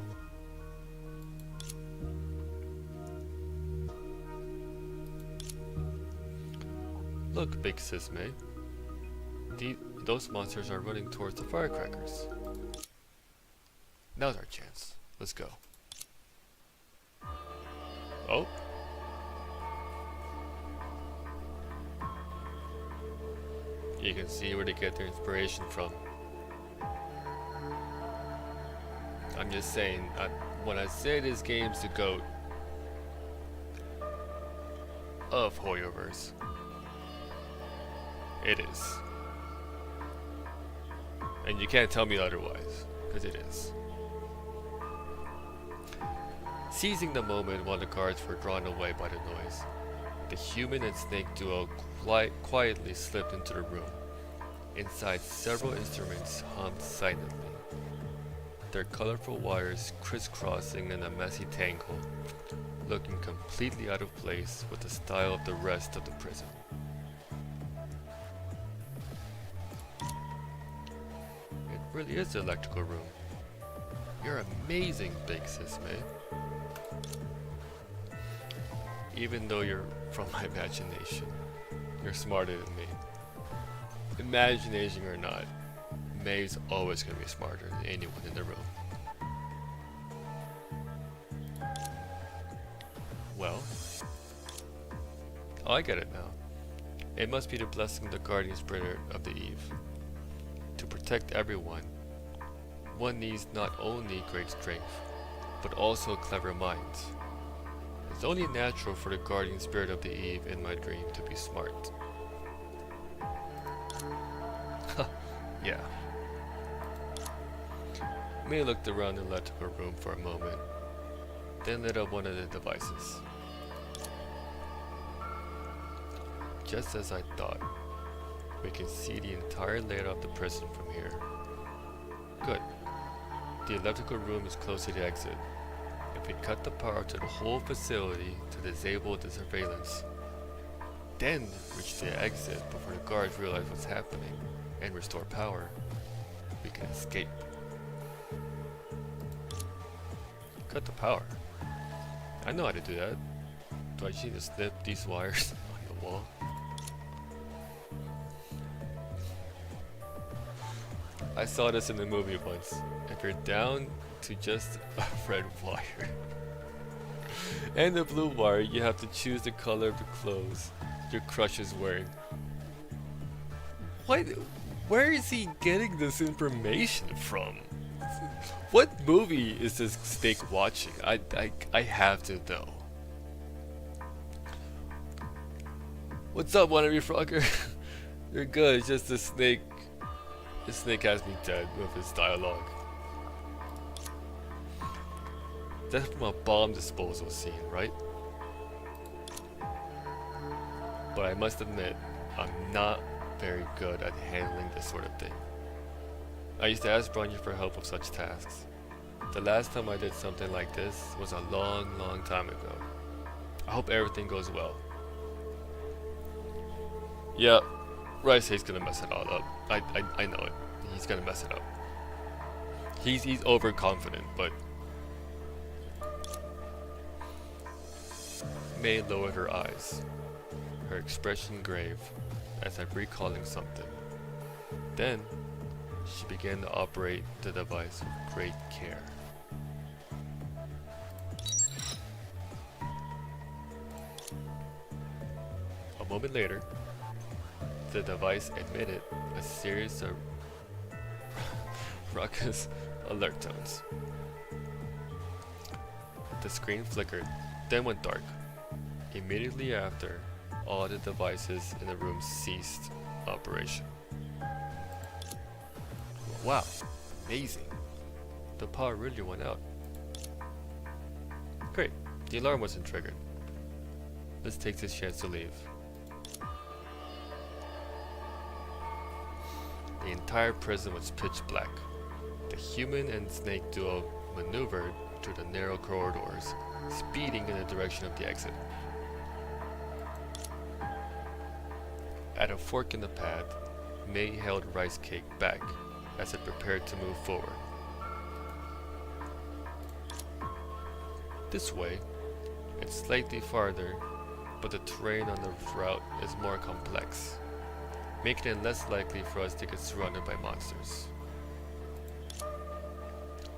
Look, Big Sis Mei. Those monsters are running towards the firecrackers. Now's our chance. Let's go. Oh. You can see where they get their inspiration from. I'm just saying, when I say this game's the GOAT of Hoyoverse, it is. And you can't tell me otherwise, because it is. Seizing the moment while the guards were drawn away by the noise, the human and snake duo quietly slipped into the room. Inside, several instruments hummed silently, their colorful wires crisscrossing in a messy tangle, looking completely out of place with the style of the rest of the prison. It really is the electrical room. You're amazing, Big Sis Mei. Even though you're from my imagination, you're smarter than me. imagination or not, Mei's always gonna be smarter than anyone in the room. Well, oh, I get it now. It must be the blessing of the guardian spirit of the Eve. To protect everyone, one needs not only great strength, but also a clever mind. It's only natural for the guardian spirit of the Eve in my dream to be smart. Yeah. Mei looked around the electrical room for a moment, then lit up one of the devices. Just as I thought, we can see the entire layout of the prison from here. Good. The electrical room is close to the exit. If we cut the power to the whole facility to disable the surveillance, then reach the exit before the guards realize what's happening and restore power, we can escape. Cut the power. I know how to do that. Do I just need to snip these wires on the wall? I saw this in the movie once. If you're down to just a red wire and a blue wire, you have to choose the color of the clothes your crush is wearing. What? Where is he getting this information from? What movie is this snake watching? I have to know. What's up, wannabe frogger? You're good, it's just the snake. The snake has me dead with his dialogue. That's from a bomb disposal scene, right? But I must admit, I'm not very good at handling this sort of thing. I used to ask Bronya for help with such tasks. The last time I did something like this was a long time ago. I hope everything goes well. Yeah, Rice Hate's gonna mess it all up. I know it. He's gonna mess it up. He's overconfident, but Mei lowered her eyes, her expression grave, as if recalling something. Then, she began to operate the device with great care. A moment later, the device emitted a series of ruckus alert tones. The screen flickered, then went dark. Immediately after, all the devices in the room ceased operation. Wow, amazing. The power really went out. Great, the alarm wasn't triggered. Let's take this chance to leave. The entire prison was pitch black. The human and snake duo maneuvered through the narrow corridors, speeding in the direction of the exit. At a fork in the path, Mei held Rice Cake back as it prepared to move forward. This way, it's slightly farther, but the terrain on the route is more complex, making it less likely for us to get surrounded by monsters.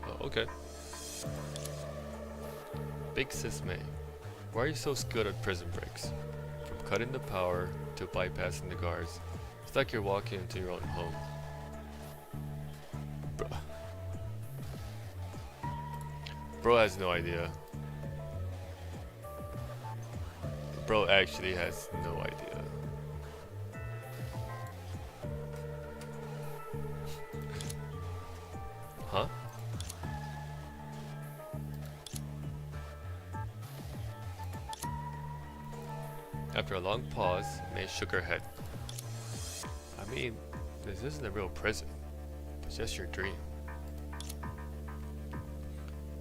Oh, okay. Big Sis Mei, why are you so good at prison breaks? From cutting the power to bypassing the guards, it's like you're walking into your own home. Bro has no idea. Bro actually has no idea. Huh? After a long pause, Mei shook her head. I mean, this isn't a real prison. It's just your dream.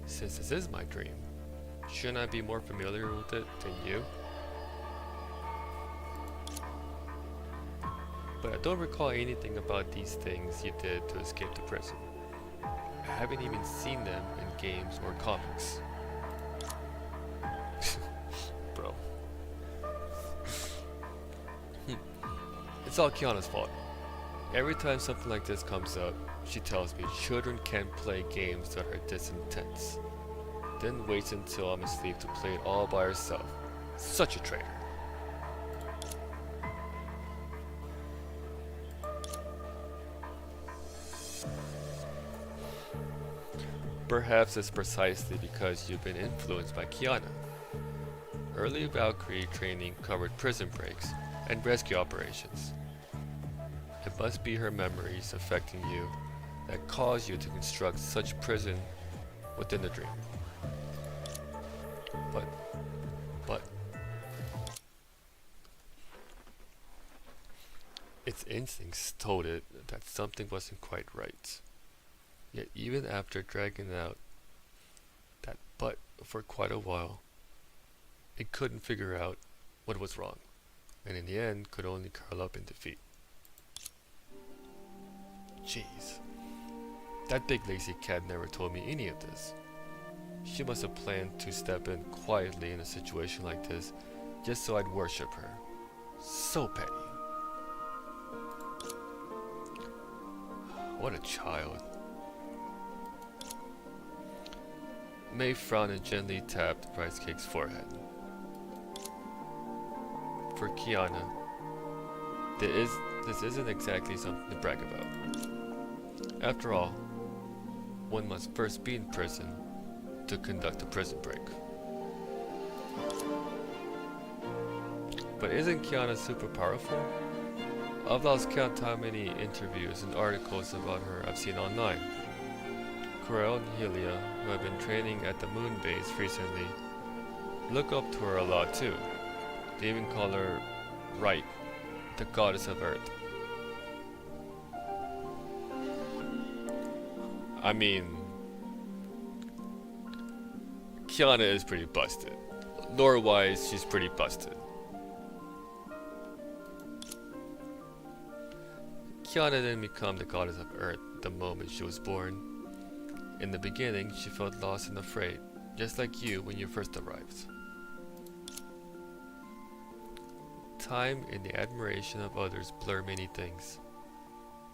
Since this is my dream, shouldn't I be more familiar with it than you? But I don't recall anything about these things you did to escape the prison. I haven't even seen them in games or comics. Bro. It's all Kiana's fault. Every time something like this comes up, she tells me children can't play games that are this intense. Then waits until I'm asleep to play it all by herself. Such a traitor. Perhaps it's precisely because you've been influenced by Kiana. Early Valkyrie training covered prison breaks and rescue operations. It must be her memories affecting you that cause you to construct such prison within the dream. But its instincts told it that something wasn't quite right. Yet even after dragging out that butt for quite a while, it couldn't figure out what was wrong, and in the end could only curl up in defeat. Jeez. That big lazy cat never told me any of this. She must have planned to step in quietly in a situation like this just so I'd worship her. So petty. What a child. Mei frowned and gently tapped Rice Cake's forehead. For Kiana, this isn't exactly something to brag about. After all, one must first be in prison to conduct a prison break. But isn't Kiana super powerful? I've lost count how many interviews and articles about her I've seen online. Corel and Helia, who have been training at the moon base recently, look up to her a lot too. They even call her Right, the goddess of Earth. I mean, Kiana is pretty busted. Lore-wise, she's pretty busted. Kiana didn't become the goddess of Earth the moment she was born. In the beginning, she felt lost and afraid, just like you when you first arrived. Time and the admiration of others blur many things.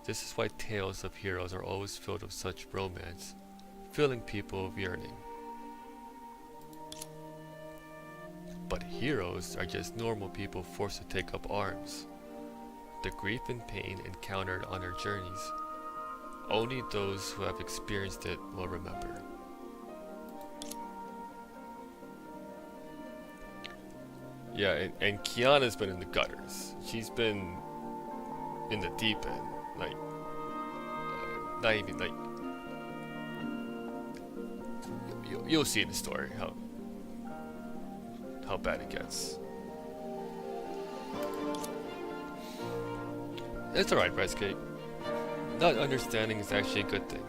This is why tales of heroes are always filled with such romance, filling people with yearning. But heroes are just normal people forced to take up arms. The grief and pain encountered on their journeys, only those who have experienced it will remember. Yeah, and Kiana's been in the gutters. She's been in the deep end. Like, not even like. You'll see in the story how bad it gets. It's alright, Rice Cake. Not understanding is actually a good thing.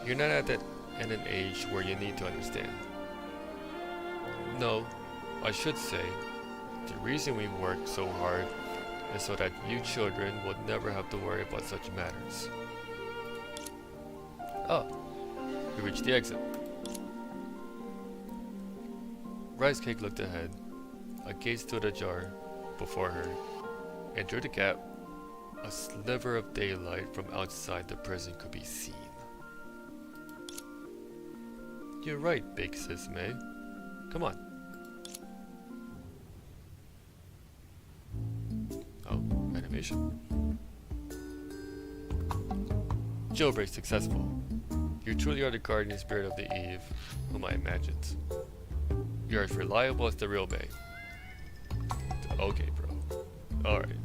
You're not at an age where you need to understand. No, I should say, the reason we work so hard is so that you children would never have to worry about such matters. Oh, we reached the exit. Rice Cake looked ahead. A gate stood ajar before her, and through the gap, a sliver of daylight from outside the prison could be seen. You're right, big sis May. Come on. Oh, animation. Jailbreak successful. You truly are the guardian spirit of the Eve, whom I imagined. You're as reliable as the real May. Okay, bro. Alright.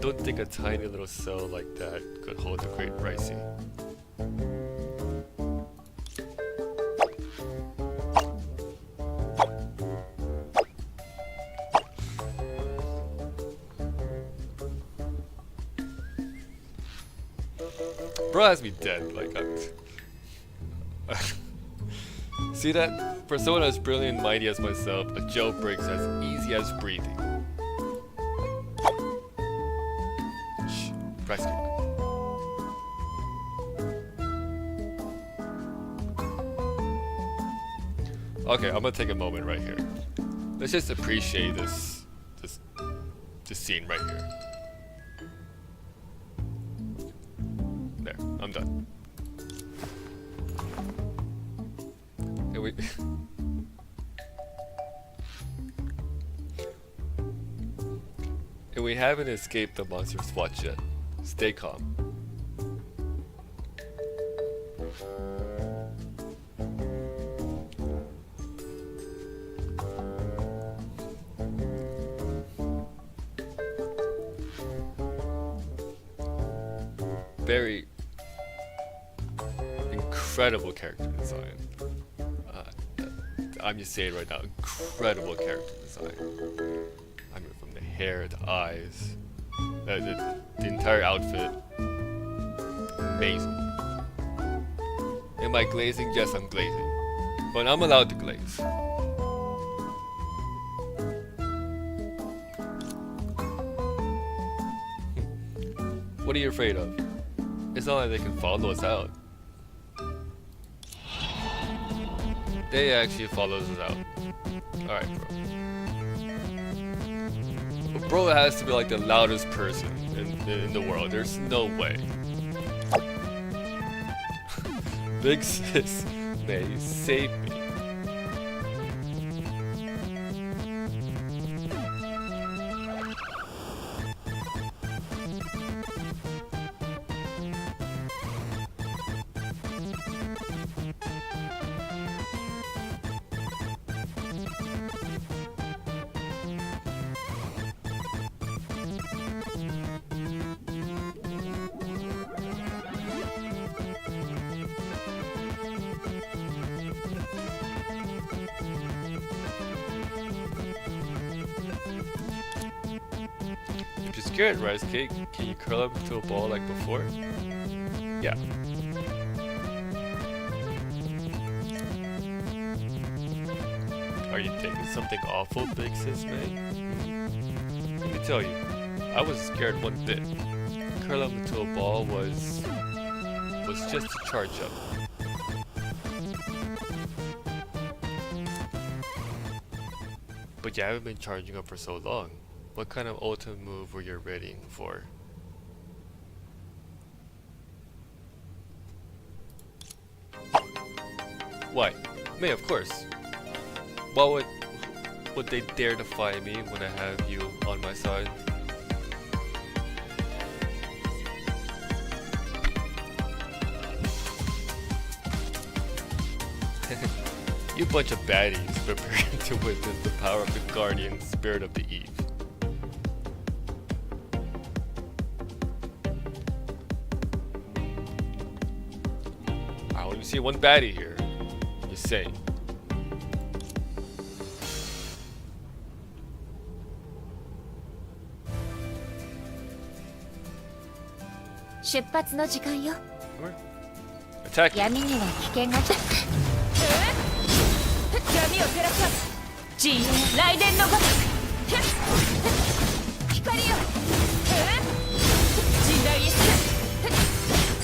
Don't think a tiny little cell like that could hold the great Ricey. Bro has me dead, like See that? For someone as brilliant and mighty as myself, a jailbreak's as easy as breathing. Shh, Rice Cake. Okay, I'm gonna take a moment right here. Let's just appreciate this this scene right here. There, I'm done. And we and we haven't escaped the monster's watch yet. Stay calm. Very incredible character design. I'm just saying right now, incredible character design. I mean, from the hair, the eyes, the entire outfit, amazing. Am I glazing? Yes, I'm glazing, but I'm allowed to glaze. What are you afraid of? It's not like they can follow us out. They actually follow us out. Alright, bro. But bro has to be like the loudest person in the world. There's no way. Big sis May, save me. If you're scared, Rice Cake, can you curl up into a ball like before? Yeah. Are you thinking something awful, Big Sis May? Let me tell you, I wasn't scared one bit. Curl up into a ball was just to charge up. But you haven't been charging up for so long. What kind of ultimate move were you readying for? Why? May, of course. Why would they dare defy me when I have you on my side? You bunch of baddies preparing to witness the power of the guardian spirit of the Eve. I only see one baddie here. Just saying. Attack! 闇には危険が闇を照らさ陣営雷電のごとく光よ陣雷一閃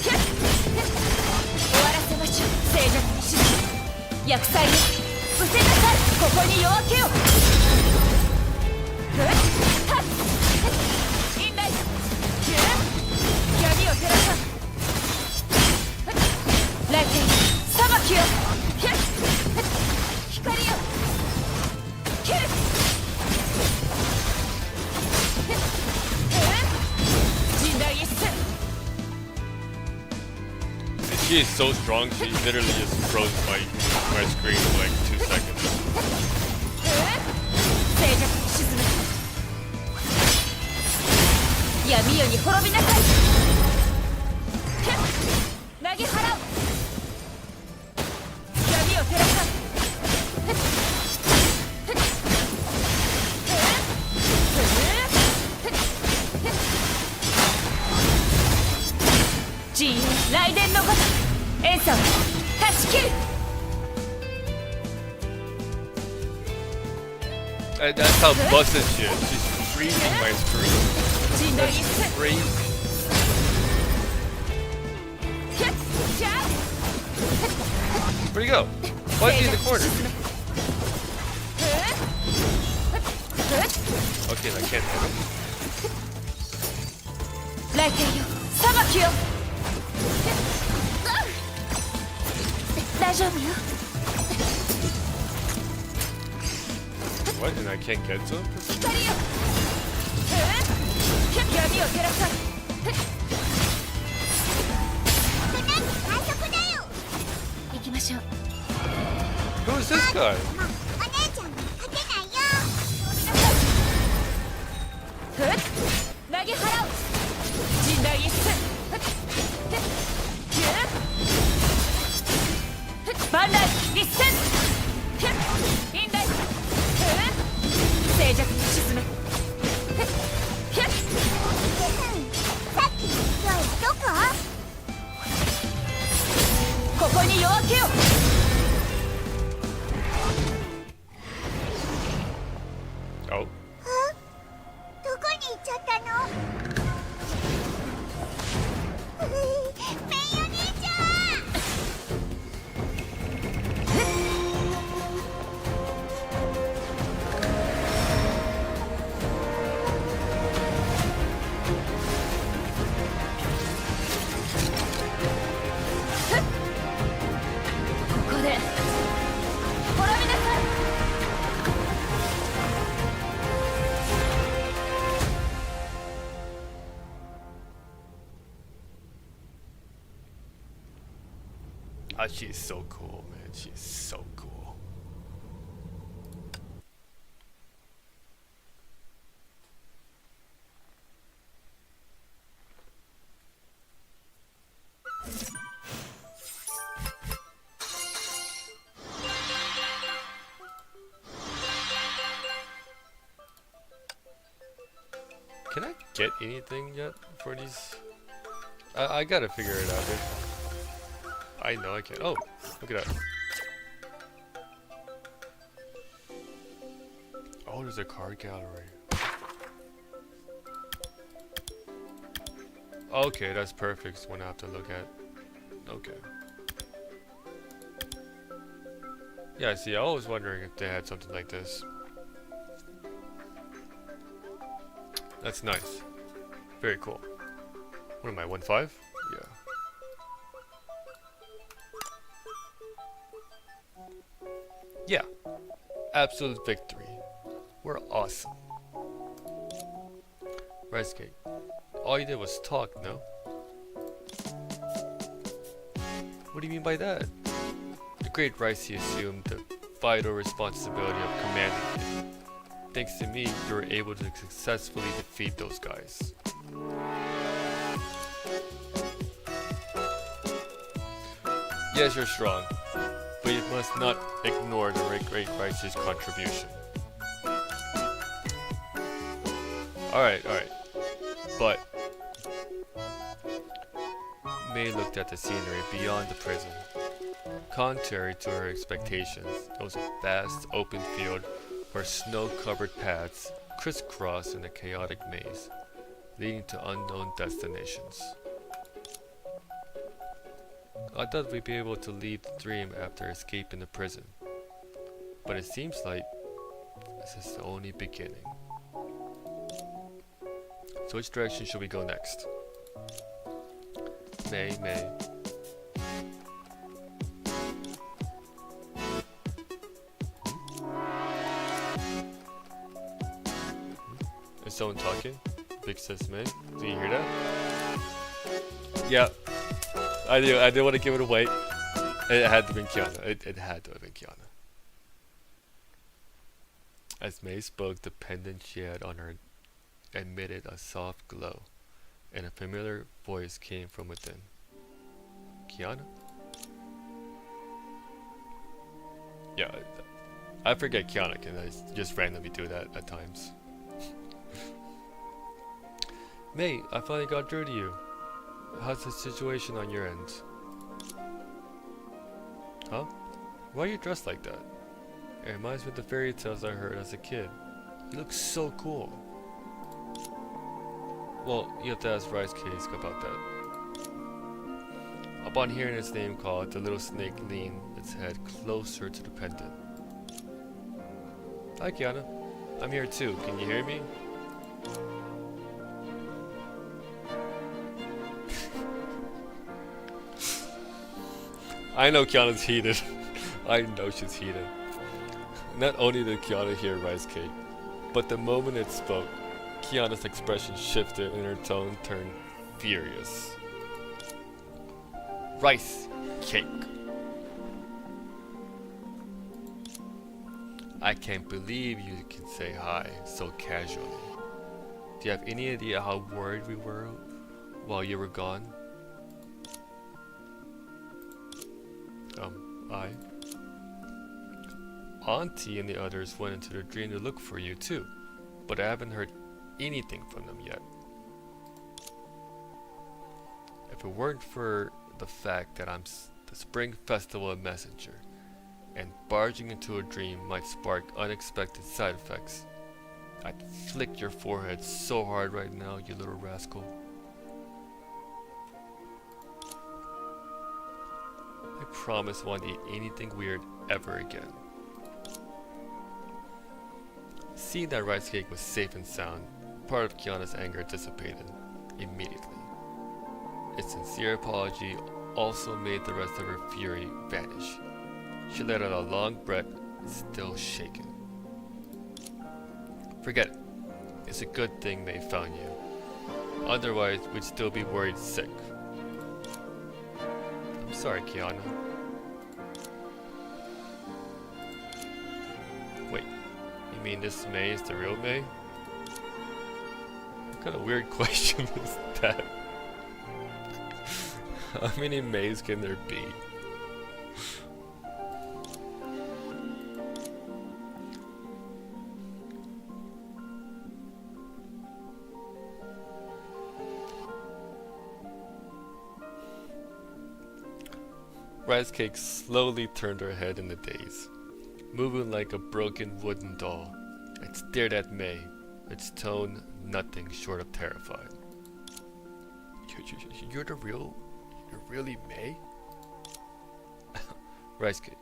終わらせましょう静寂に沈む厄災よ失せなさいここに夜明けを陣雷闇を照らさ雷電裁きよ光よ切る陣雷一閃 She is so strong, she literally just froze my screen for like 2 seconds. 静寂に沈む闇夜に滅びなさい投げ払う闇を照らさ陣営雷電のごとく演奏断ち切る That's how busted she is. She's freezing my screen. 陣雷一 That's 閃 crazy. Where'd he go? Why is he in the corner? Okay, I can't hit him. 雷霆よ裁きよ大丈夫よ What? And I can't get to him? 光よ闇を照らさい大丈夫だよ。行きましょう Who is this guy? お姉ちゃんが勝てないよ。投げ払う陣内一戦万来一戦院内静寂に沈めさっきの勢いはどこ？ここに夜明けよ Oh. どこに行っちゃったの？メイお兄ちゃん。ここで滅びなさい Ah, she's so cool, man. She's so cool. Can I get anything yet for these? I gotta figure it out, dude. I know I can. Oh, look at that. Oh, there's a card gallery. Okay, that's perfect. It's one I have to look at. Okay. Yeah, see, I was wondering if they had something like this. That's nice. Very cool. What am I, 1-5? Yeah. Yeah, absolute victory. We're awesome. Resgate. All you did was talk, no? What do you mean by that? The great Ricey assumed the vital responsibility of commanding you. Thanks to me, you were able to successfully defeat those guys. Yes, you're strong. But you must not ignore the great Ricey's contribution. Alright. But Mei looked at the scenery beyond the prison. Contrary to her expectations, it was a vast open field where snow-covered paths crisscrossed in a chaotic maze, leading to unknown destinations. I thought we'd be able to leave the dream after escaping the prison, but it seems like this is the only beginning. So which direction should we go next? Mei. Is someone talking? Big sis Mei? Do you hear that? Yeah. I didn't want to give it away. It had to have been Kiana. It had to have been Kiana. As Mei spoke, the pendant she had on her emitted a soft glow, and a familiar voice came from within. Kiana? Yeah, I forget Kiana can just randomly do that at times. Mei, I finally got through to you. How's the situation on your end? Huh? Why are you dressed like that? It reminds me of the fairy tales I heard as a kid. You look so cool. Well, you have to ask Rice Case about that. Upon hearing his name called, the little snake leaned its head closer to the pendant. Hi, Kiana. I'm here too. Can you hear me? I know Kiana's heated. I know she's heated. Not only did Kiana hear Rice Cake, but the moment it spoke, Kiana's expression shifted and her tone turned furious. Rice Cake. I can't believe you can say hi so casually. Do you have any idea how worried we were while you were gone? Auntie and the others went into the dream to look for you too, but I haven't heard anything from them yet. If it weren't for the fact that I'm the Spring Festival messenger, and barging into a dream might spark unexpected side effects, I'd flick your forehead so hard right now, you little rascal. I promise I won't eat anything weird ever again. Seeing that Rice Cake was safe and sound, part of Kiana's anger dissipated immediately. Its sincere apology also made the rest of her fury vanish. She let out a long breath, still shaken. Forget it. It's a good thing Mei found you. Otherwise, we'd still be worried sick. I'm sorry, Kiana. Wait, you mean this Mei is the real Mei? What kind of weird question is that? How many Meis can there be? Rice Cake slowly turned her head in the daze, moving like a broken wooden doll. It stared at Mei, its tone nothing short of terrified. You're really Mei? Rice Cake,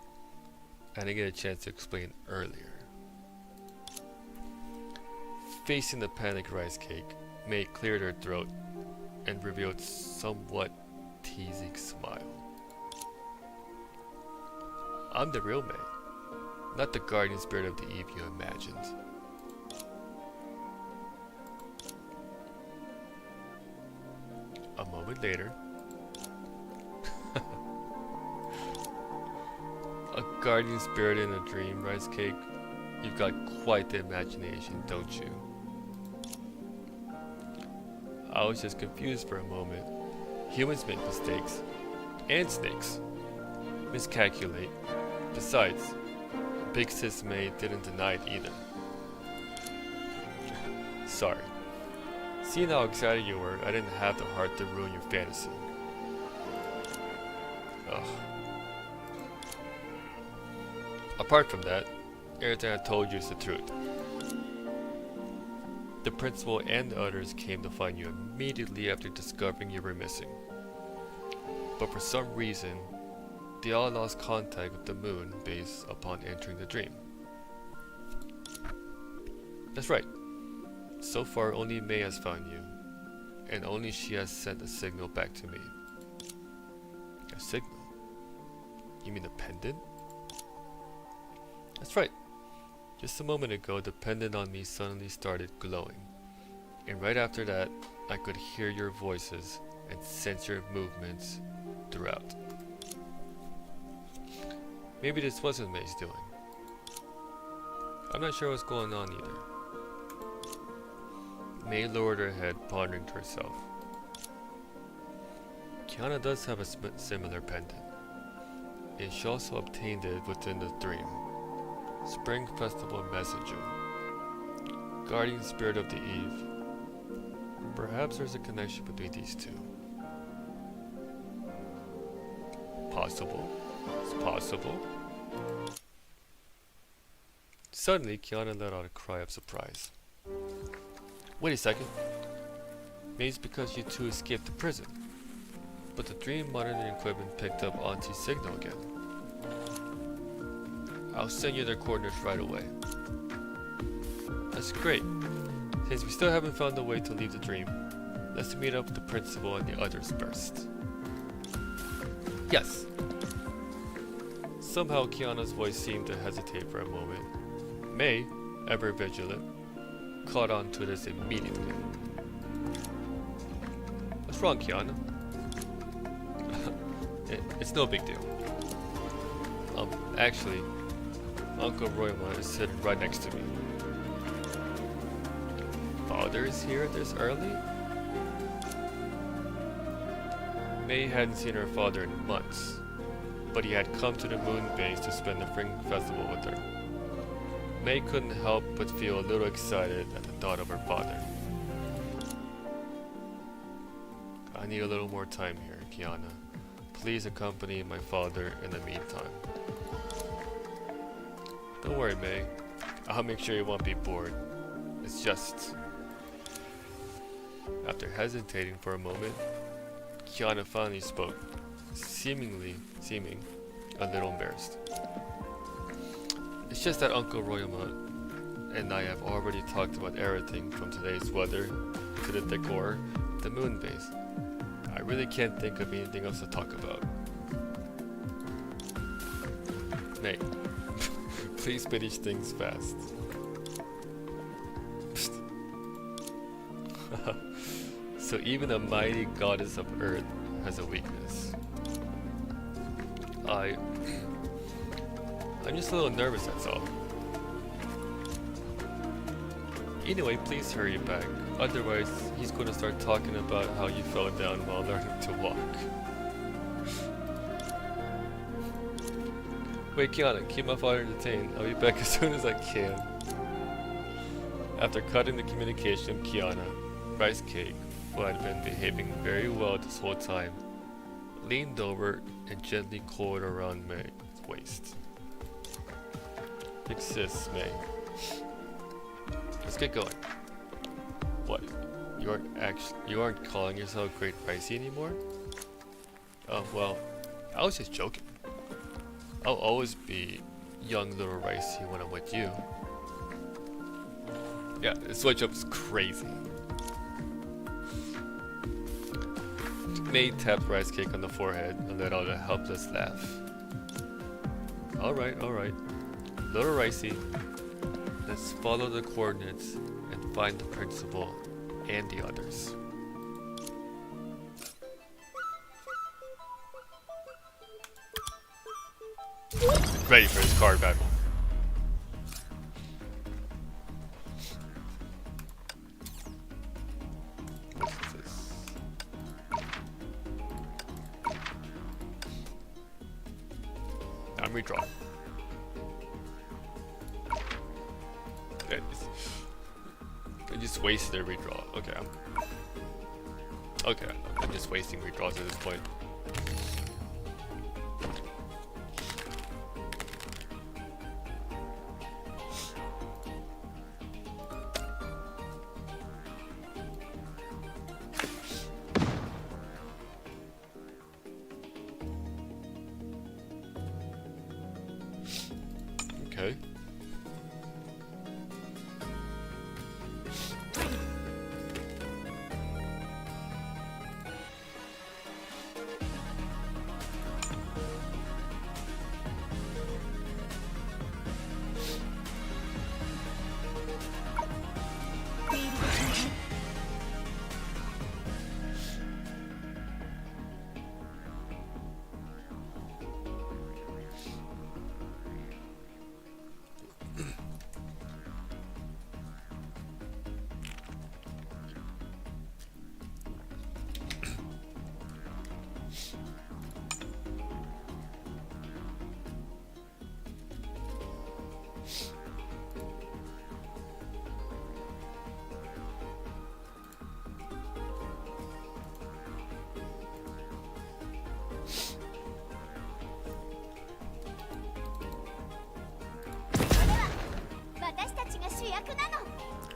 I didn't get a chance to explain earlier. Facing the panicked Rice Cake, Mei cleared her throat and revealed somewhat teasing smile. I'm the real Mei, not the guardian spirit of the Eve you imagined. A moment later, a guardian spirit in a dream, Rice Cake? You've got quite the imagination, don't you? I was just confused for a moment. Humans make mistakes, and snakes miscalculate. Besides, Big Sis Mei didn't deny it either. Sorry. Seeing how excited you were, I didn't have the heart to ruin your fantasy. Ugh. Apart from that, everything I told you is the truth. The principal and the others came to find you immediately after discovering you were missing. But for some reason, they all lost contact with the moon base upon entering the dream. That's right. So far, only Mei has found you, and only she has sent a signal back to me. A signal? You mean the pendant? That's right. Just a moment ago, the pendant on me suddenly started glowing, and right after that, I could hear your voices and sense your movements throughout. Maybe this wasn't Mei's doing. I'm not sure what's going on either. Mei lowered her head, pondering to herself. Kiana does have a similar pendant, and she also obtained it within the dream. Spring Festival Messenger. Guardian Spirit of the Eve. Perhaps there's a connection between these two. Possible. It's possible. Suddenly, Kiana let out a cry of surprise. Wait a second. Maybe it's because you two escaped the prison. But the dream monitoring equipment picked up Auntie's signal again. I'll send you their coordinates right away. That's great. Since we still haven't found a way to leave the dream, let's meet up with the principal and the others first. Yes. Somehow Kiana's voice seemed to hesitate for a moment. Mei, ever vigilant, caught on to this immediately. What's wrong, Kiana? It's no big deal. Actually, Uncle Royma is sitting right next to me. Father is here this early? Mei hadn't seen her father in months, but he had come to the moon base to spend the Spring Festival with her. Mei couldn't help but feel a little excited at the thought of her father. I need a little more time here, Kiana. Please accompany my father in the meantime. Don't worry, Mei. I'll make sure you won't be bored. It's just... After hesitating for a moment, Kiana finally spoke, seeming a little embarrassed. It's just that Uncle Royama and I have already talked about everything from today's weather to the decor, the moon base. I really can't think of anything else to talk about. Mei, please finish things fast. So even a mighty goddess of earth has a weakness. I'm just a little nervous, that's all. Anyway, please hurry back. Otherwise, he's going to start talking about how you fell down while learning to walk. Wait, Kiana, keep my father entertained. I'll be back as soon as I can. After cutting the communication, Kiana, Rice Cake, who had been behaving very well this whole time, leaned over and gently coiled around Mei's waist. Big sis, Mei. Let's get going. What? You aren't calling yourself Great Ricey anymore? Oh well, I was just joking. I'll always be young little Ricey when I'm with you. Yeah, the switch up's crazy. Mei tapped Rice Cake on the forehead and let out a helpless laugh. Alright. Little Ricey, let's follow the coordinates and find the principal and the others. Ready for his card battle. What is this? Now redraw. I just wasted a redraw. Okay, I'm just wasting redraws at this point. Okay.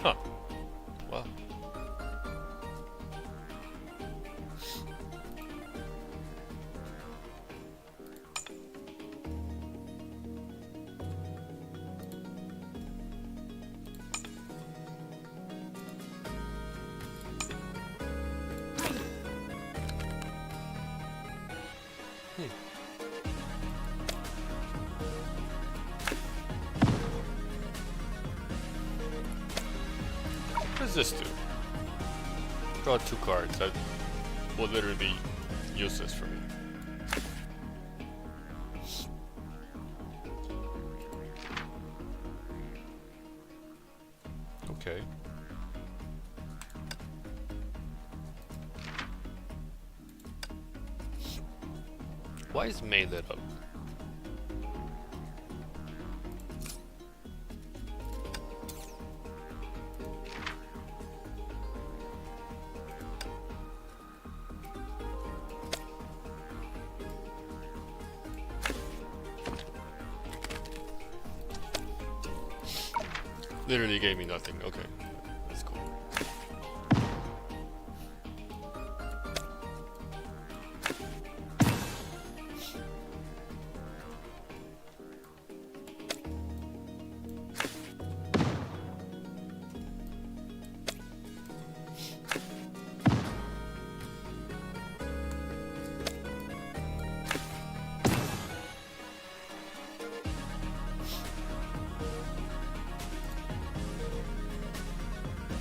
Huh. Wow. does this do? Draw 2 cards. That will literally be useless for me. Okay. Why is Mei lit up? Literally gave me nothing. Okay, that's cool.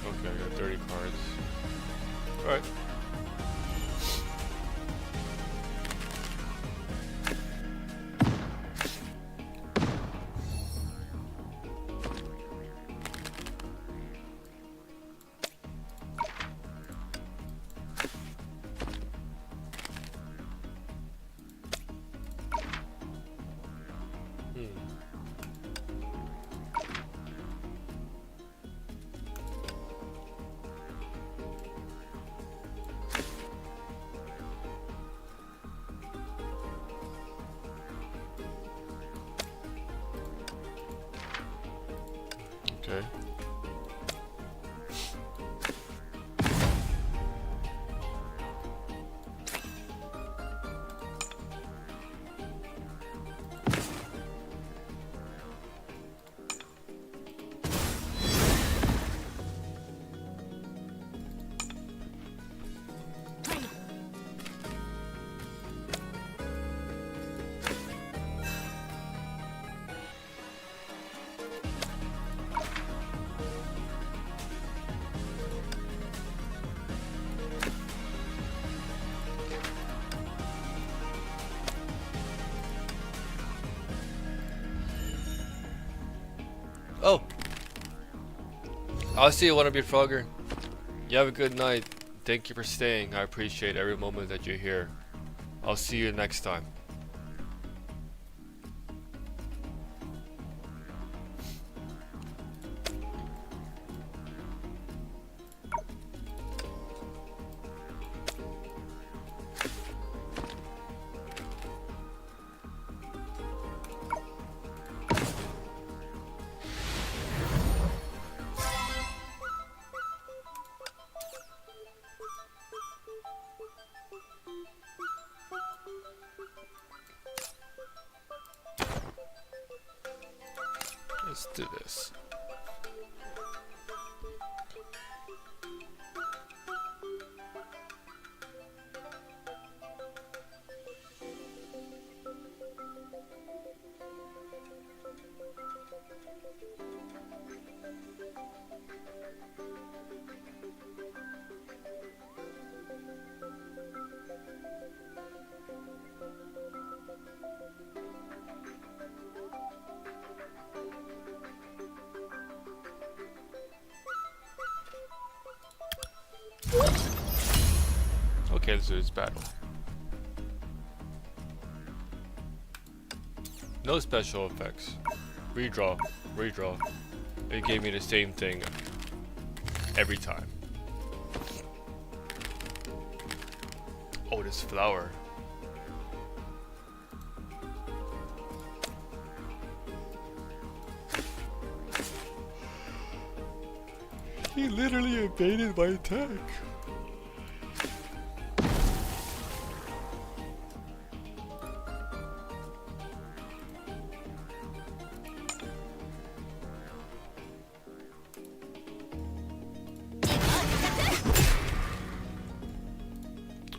Okay, I got 30 cards. Alright. Okay. Oh! I'll see you, wannabe Frogger. You have a good night. Thank you for staying. I appreciate every moment that you're here. I'll see you next time. Let's do this. Okay, let's do this battle. No special effects. Redraw, redraw. It gave me the same thing every time. Oh, this flower. He literally evaded my attack.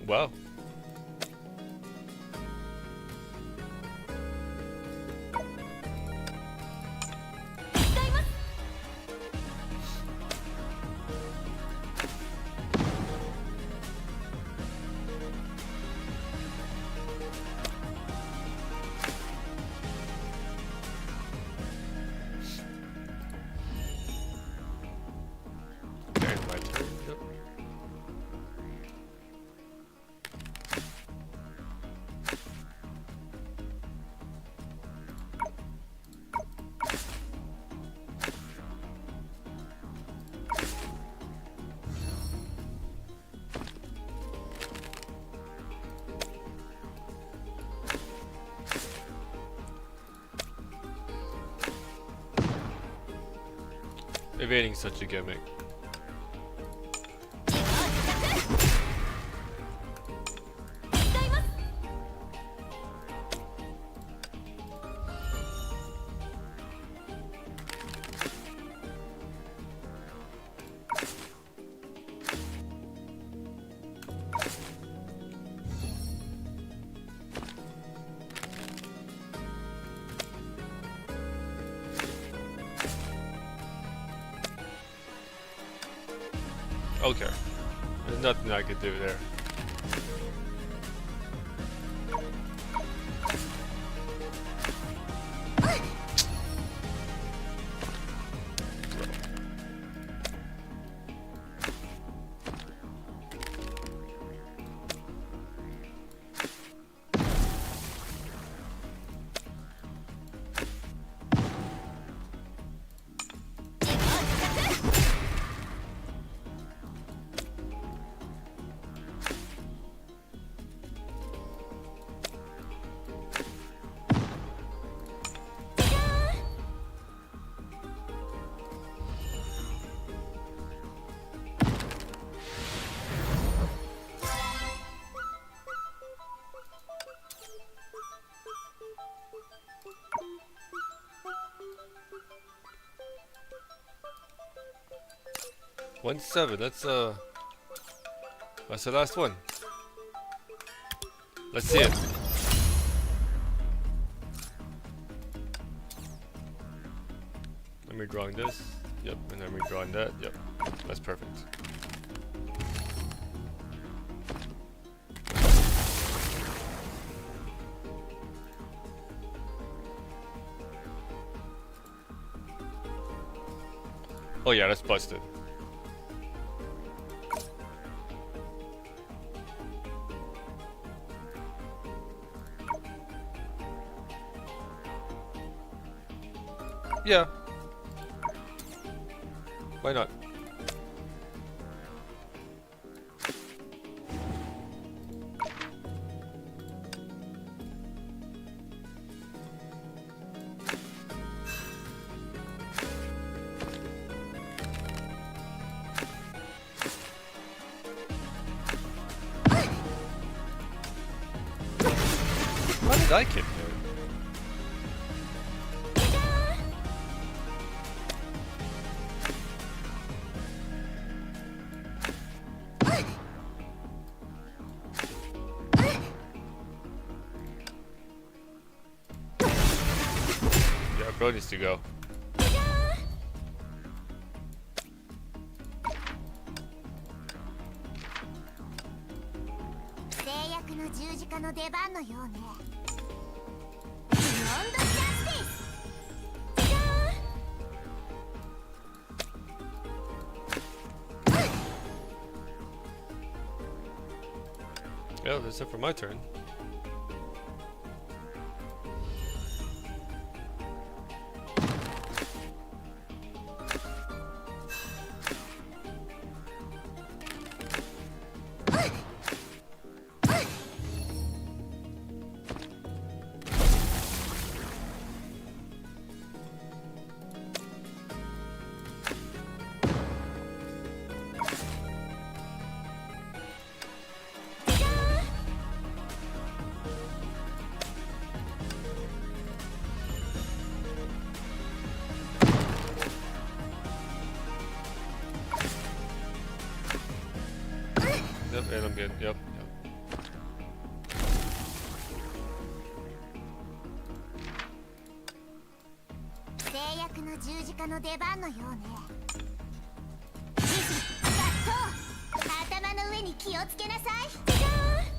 Wow. evading such a gimmick? Okay. There's nothing I could do there. One seven. That's the last one. Let's see it. I'm redrawing this. Yep, and I'm redrawing that. Yep, that's perfect. Oh yeah, that's busted. Yeah. Why not? How did I get there? Bro needs to go. 制約の十字架の出番のようね。ビヨンドジャスティス。Yeah, that's it for my turn. Yep, and I'm good. Yep, yep. 制約の十字架の出番のようね。指示、脱頭。頭の上に気をつけなさい。じゃーん。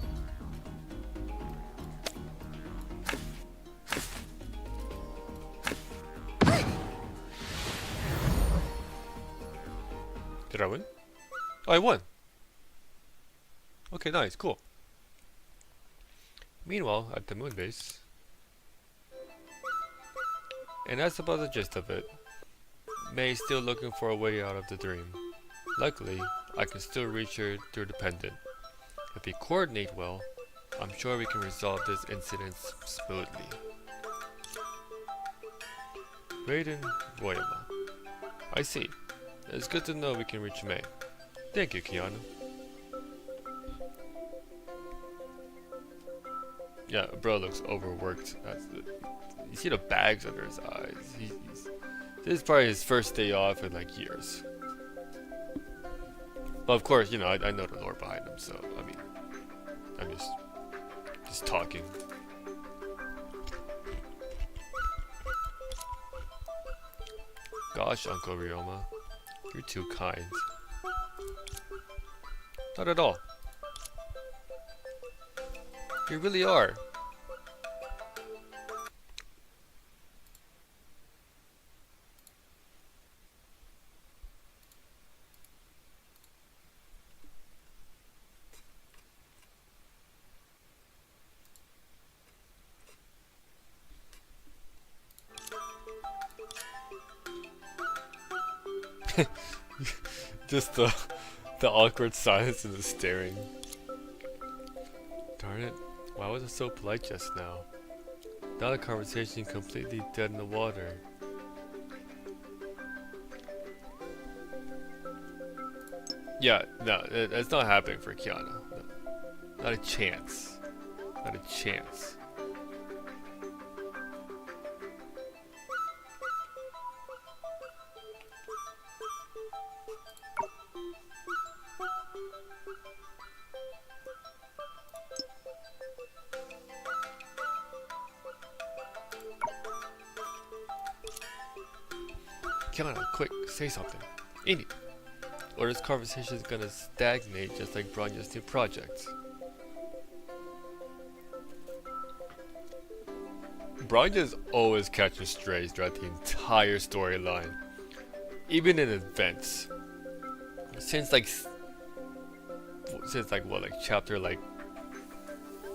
Did I win? Oh, I won! Okay, nice, cool. Meanwhile, at the moon base, and that's about the gist of it. Mei is still looking for a way out of the dream. Luckily, I can still reach her through the pendant. If we coordinate well, I'm sure we can resolve this incident smoothly. Raiden Goyama. I see. It's good to know we can reach Mei. Thank you, Kiana. Yeah, bro looks overworked. You see the bags under his eyes. This is probably his first day off in like years. But of course, you know, I know the lore behind him, so I mean, I'm just talking. Gosh, Uncle Ryoma, you're too kind. Not at all. You really are. Just the awkward silence and the staring. Darn it. Why was I so polite just now? Now the conversation completely dead in the water. Yeah, no, it's not happening for Kiana. No. Not a chance. Not a chance. Kiana, quick, say something. Indy. Or this conversation is gonna stagnate just like Bronya's new project. Bronya's always catching strays throughout the entire storyline. Even in events. Since like what, like chapter like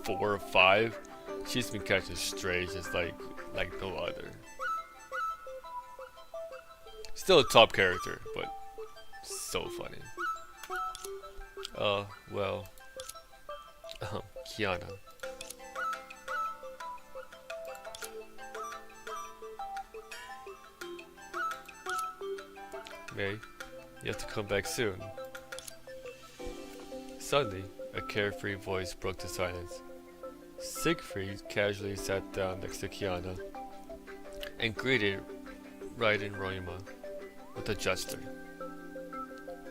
4 or 5, she's been catching strays just like no other. Still a top character, but so funny. Well, Kiana. Mei, you have to come back soon. Suddenly, a carefree voice broke the silence. Siegfried casually sat down next to Kiana and greeted Raiden Royama with a gesture.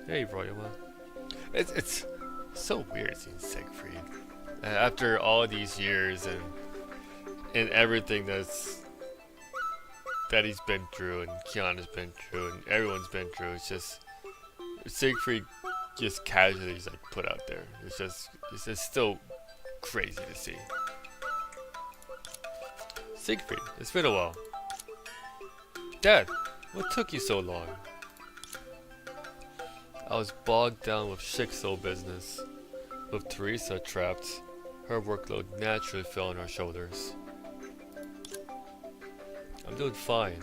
Hey, Royama. It's so weird seeing Siegfried after all these years and everything that he's been through and Kiana's been through and everyone's been through. It's just Siegfried just casually is like put out there. It's just still crazy to see. Siegfried, it's been a while. Dad, what took you so long? I was bogged down with Shixo business. With Teresa trapped, her workload naturally fell on our shoulders. I'm doing fine,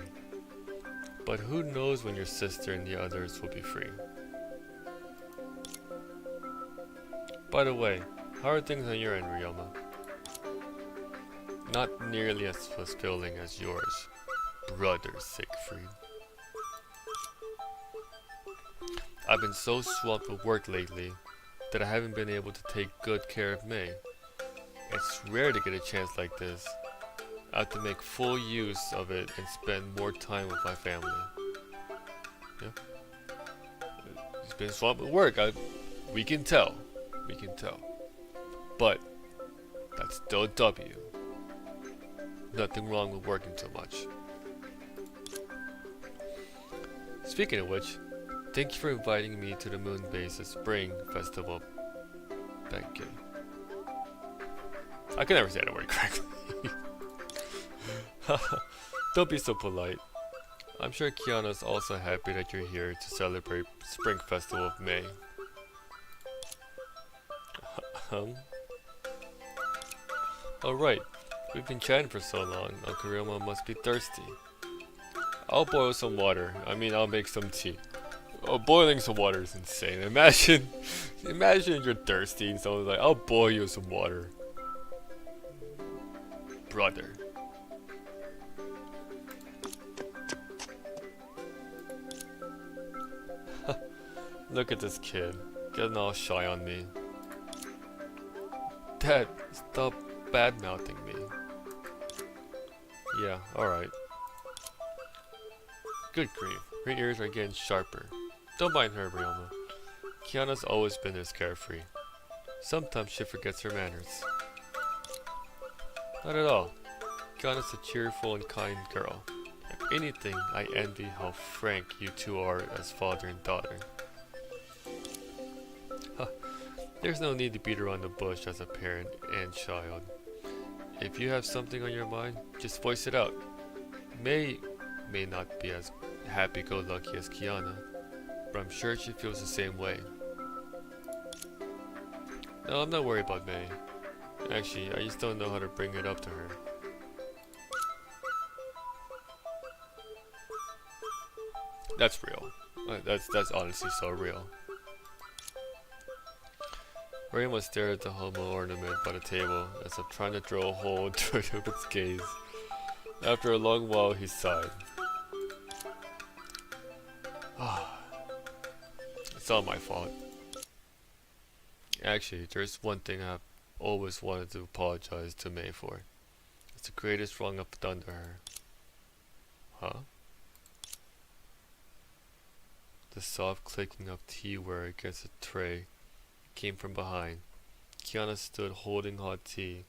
but who knows when your sister and the others will be free. By the way, how are things on your end, Ryoma? Not nearly as fulfilling as yours, brother Siegfried. I've been so swamped with work lately that I haven't been able to take good care of Mei. It's rare to get a chance like this. I have to make full use of it and spend more time with my family. Yeah. It's been swamped with work. We can tell. We can tell. But that's still a W. Nothing wrong with working too much. Speaking of which, thank you for inviting me to the Moon Base's Spring Festival. Thank you. I can never say that word correctly. Don't be so polite. I'm sure Kiana's also happy that you're here to celebrate Spring Festival of Mei. Alright, we've been chatting for so long, Uncle Ryoma must be thirsty. I'll boil some water. I'll make some tea. Oh, boiling some water is insane. Imagine you're thirsty and someone's like, I'll boil you some water. Brother. Look at this kid, getting all shy on me. Dad, stop bad-mouthing me. Yeah, alright. Good grief, her ears are getting sharper. Don't mind her, Ryoma. Kiana's always been this carefree. Sometimes she forgets her manners. Not at all. Kiana's a cheerful and kind girl. If anything, I envy how frank you two are as father and daughter. Huh. There's no need to beat around the bush as a parent and child. If you have something on your mind, just voice it out. May not be as happy-go-lucky as Kiana, but I'm sure she feels the same way. No, I'm not worried about May. Actually, I just don't know how to bring it up to her. That's real. That's honestly so real. Ryoma stared at the homo ornament by the table as if trying to drill a hole into its gaze. After a long while, he sighed. It's all my fault. Actually, there's one thing I've always wanted to apologize to May for. It's the greatest wrong I've done to her. Huh? The soft clicking of teaware against a tray came from behind. Kiana stood holding hot tea,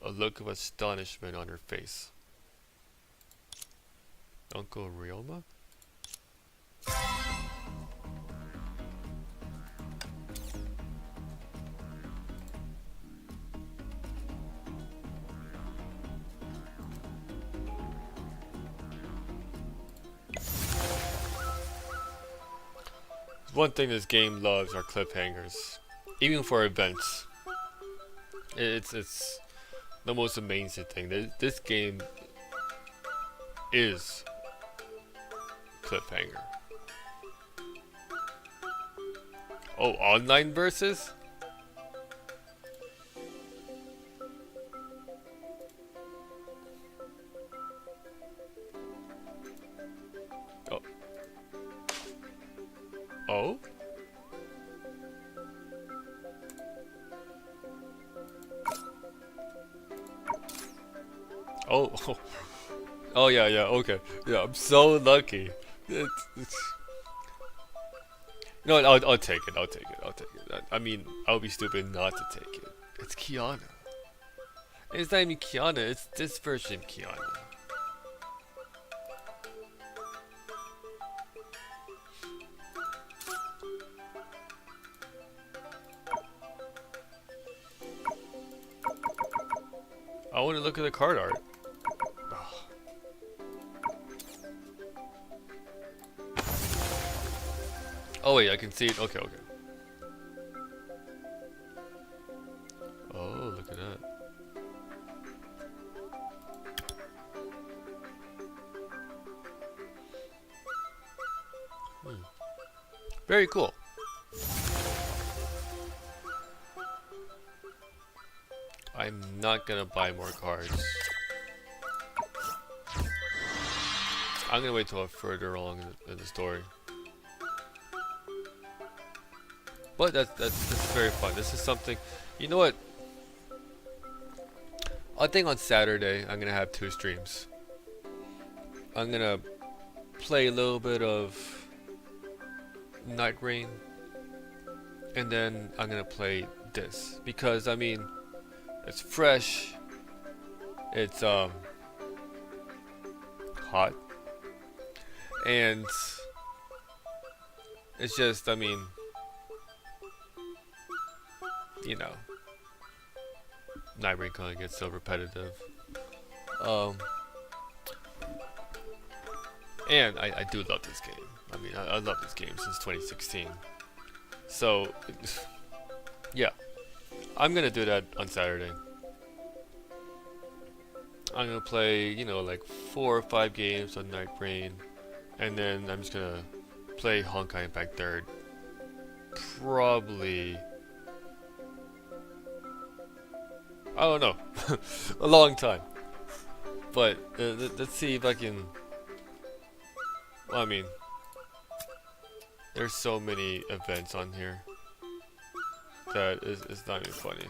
a look of astonishment on her face. Uncle Ryoma? One thing this game loves are cliffhangers, even for events. It's the most amazing thing. This game is cliffhanger. Oh, online versus? Oh. Oh? Oh. Oh yeah, okay. Yeah, I'm so lucky. No, I'll take it. I'll take it. I mean, I'll be stupid not to take it. It's Kiana. And it's not even Kiana. It's this version of Kiana. I want to look at the card art. Oh wait, I can see it. Okay. Oh, look at that. Very cool. I'm not gonna buy more cards. I'm gonna wait till I'm further along in the story. But that's very fun. This is something, you know what? I think on Saturday I'm gonna have 2 streams. I'm gonna play a little bit of Night Rain, and then I'm gonna play this because I mean, it's fresh. It's hot, and it's just, I mean, you know, Night Rain kind of gets so repetitive. And I do love this game. I mean, I love this game since 2016. So, yeah. I'm gonna do that on Saturday. I'm gonna play, you know, like 4 or 5 games on Night Rain. And then I'm just gonna play Honkai Impact 3rd. Probably, I don't know, a long time. But let's see if I can. Well, I mean, There's so many events on here that is not even funny.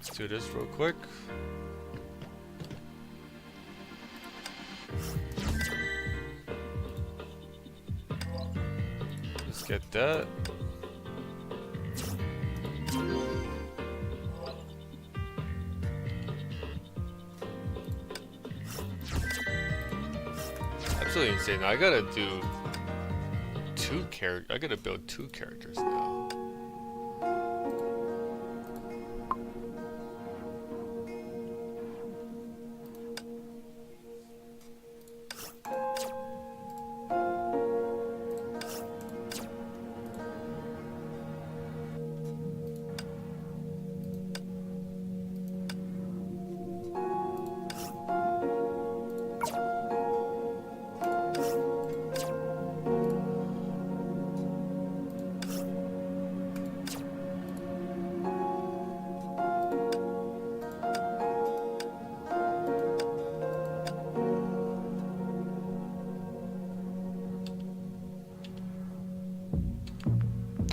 Let's do this real quick. Let's get that. Absolutely insane. I gotta do I gotta build 2 characters now.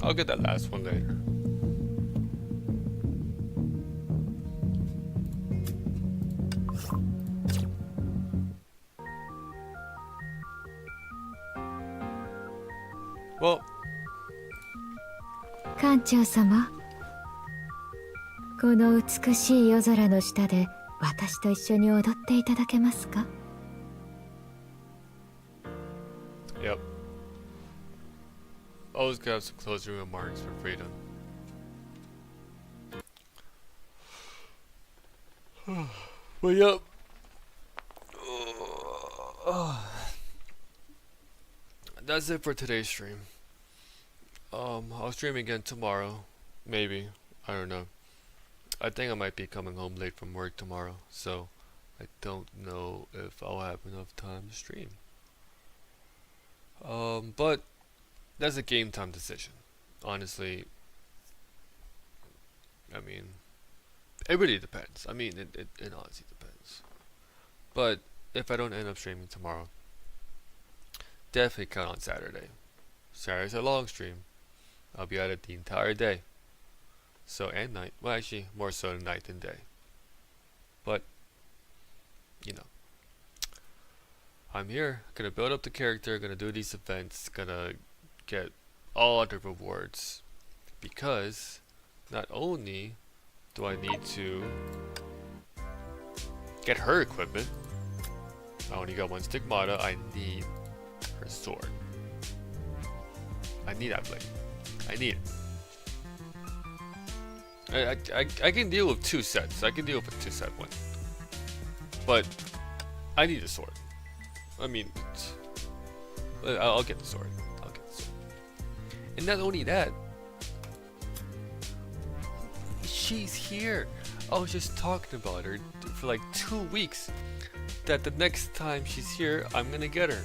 I'll get that last one later. Well, 館長様、この美しい夜空の下で私と一緒に踊っていただけますか？ yep. Always gotta have some closing remarks for freedom. Well, yep. That's it for today's stream. I'll stream again tomorrow. Maybe. I don't know. I think I might be coming home late from work tomorrow, so I don't know if I'll have enough time to stream. But that's a game time decision. Honestly, I mean, it really depends. I mean, it honestly depends. But if I don't end up streaming tomorrow, definitely count on Saturday. Saturday's a long stream. I'll be at it the entire day. So, and night. Well, actually, more so night than day. But, you know, I'm here. Gonna build up the character. Gonna do these events. Gonna get all the rewards. Because, not only do I need to get her equipment. I only got 1 stigmata. I need her sword. I need that blade. I need it. I can deal with 2 sets. I can deal with a 2-set one. But I need a sword. I mean, I'll get the sword. I'll get the sword. And not only that, she's here. I was just talking about her for like 2 weeks. That the next time she's here, I'm gonna get her.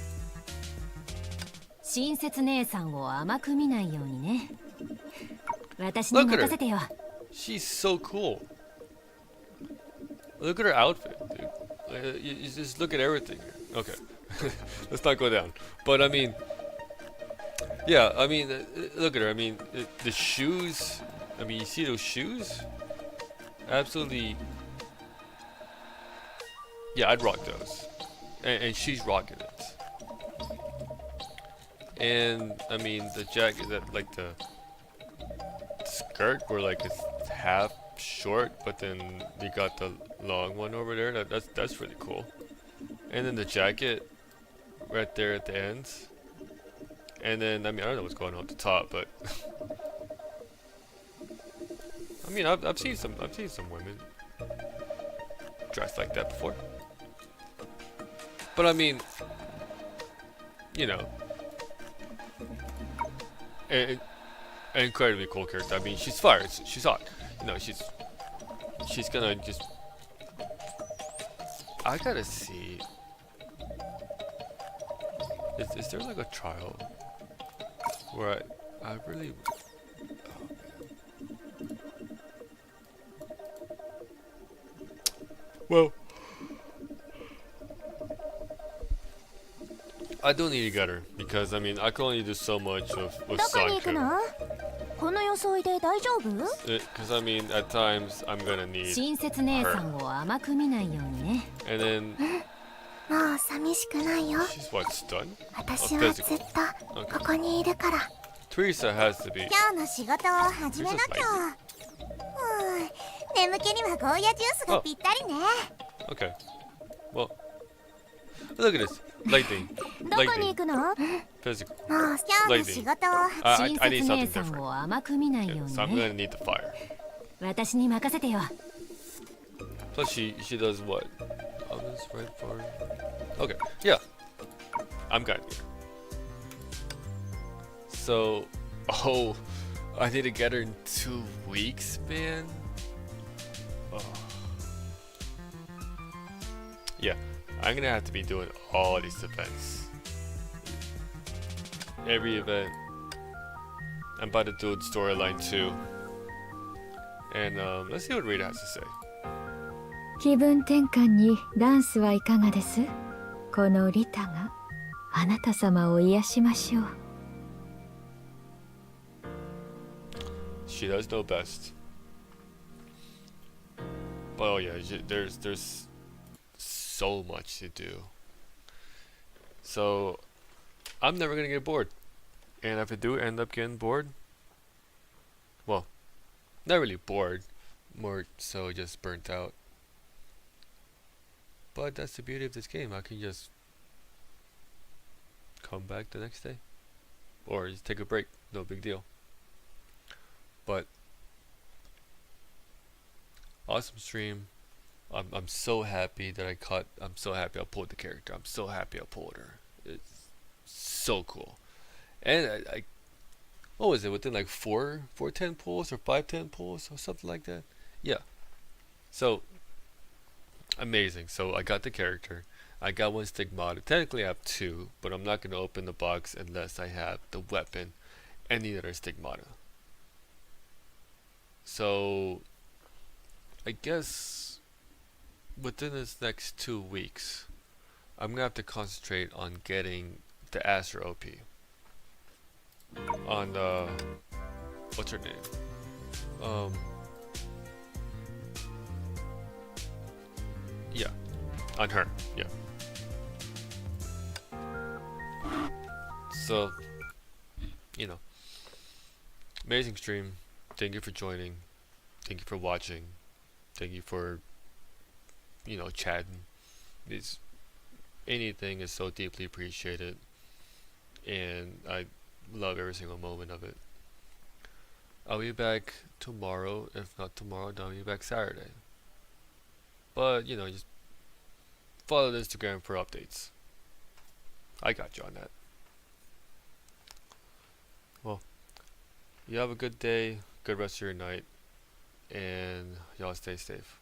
親切姉さんを甘く見ないようにね。私に任せてよ。She's so cool. Look at her outfit, dude. You just look at everything. Okay, let's not go down. But I mean, yeah, I mean, look at her. I mean, the shoes. I mean, you see those shoes? Absolutely. Yeah, I'd rock those. And she's rocking it. And I mean the jacket, that like the skirt where like it's half short, but then you got the long one over there. That's really cool. And then the jacket right there at the ends. And then I mean I don't know what's going on at the top, but I mean I've seen some women dressed like that before. But I mean, you know. an incredibly cool character. I mean, she's fire. She's hot. You know, she's gonna just. I gotta see. Is there like a trial where I really. Well, I do need to get her because I mean I can only do so much with どこに行く Sancho. の？この装いで大丈夫？ Because I mean at times I'm gonna need 親切姉さんを甘く見ないようにね。 and then もう寂しくないよ。 she's what stunned? 私はずっとここにいるから。 Teresa has to be 今日の仕事を始めなきゃ。眠気にはゴーヤジュースがぴったりね。okay. Well, look at this lightning, どこに lightning, 行くの？もう physical. 今日の仕事を。親 I need 切 something 姉さん different. を甘く見ないよ Okay, うに so I'm ね。 gonna need the fire. 私に任せてよ。 Plus she does what? Oh, this right for. Okay, yeah. I'm good. So, oh, I need to get her in 2 weeks, man. Oh. Yeah, I'm gonna have to be doing all these events. Every event. I'm about to do storyline 2. And let's see what Rita has to say. 気分転換にダンスはいかがです？このリタがあなた様を癒しましょう。She does know best. But oh yeah, there's so much to do. So I'm never gonna get bored. And if I do end up getting bored, well, not really bored, more so just burnt out. But that's the beauty of this game. I can just come back the next day. Or just take a break. No big deal. But awesome stream. I'm so happy that I'm so happy I pulled the character. I'm so happy I pulled her. It's so cool. And I what was it, within like 410 pulls or 510 pulls or something like that? Yeah. So amazing. So I got the character. I got 1 stigmata. Technically I have 2, but I'm not gonna open the box unless I have the weapon and the other stigmata. So I guess within this next 2 weeks I'm gonna have to concentrate on getting the Aster OP on what's her name? Yeah, on her. Yeah. So, you know, amazing stream. Thank you for joining. Thank you for watching. Thank you for, you know, chatting. Anything is so deeply appreciated, and I love every single moment of it. I'll be back tomorrow. If not tomorrow, then I'll be back Saturday. But, you know, just follow the Instagram for updates. I got you on that. Well, you have a good day, good rest of your night, and y'all stay safe.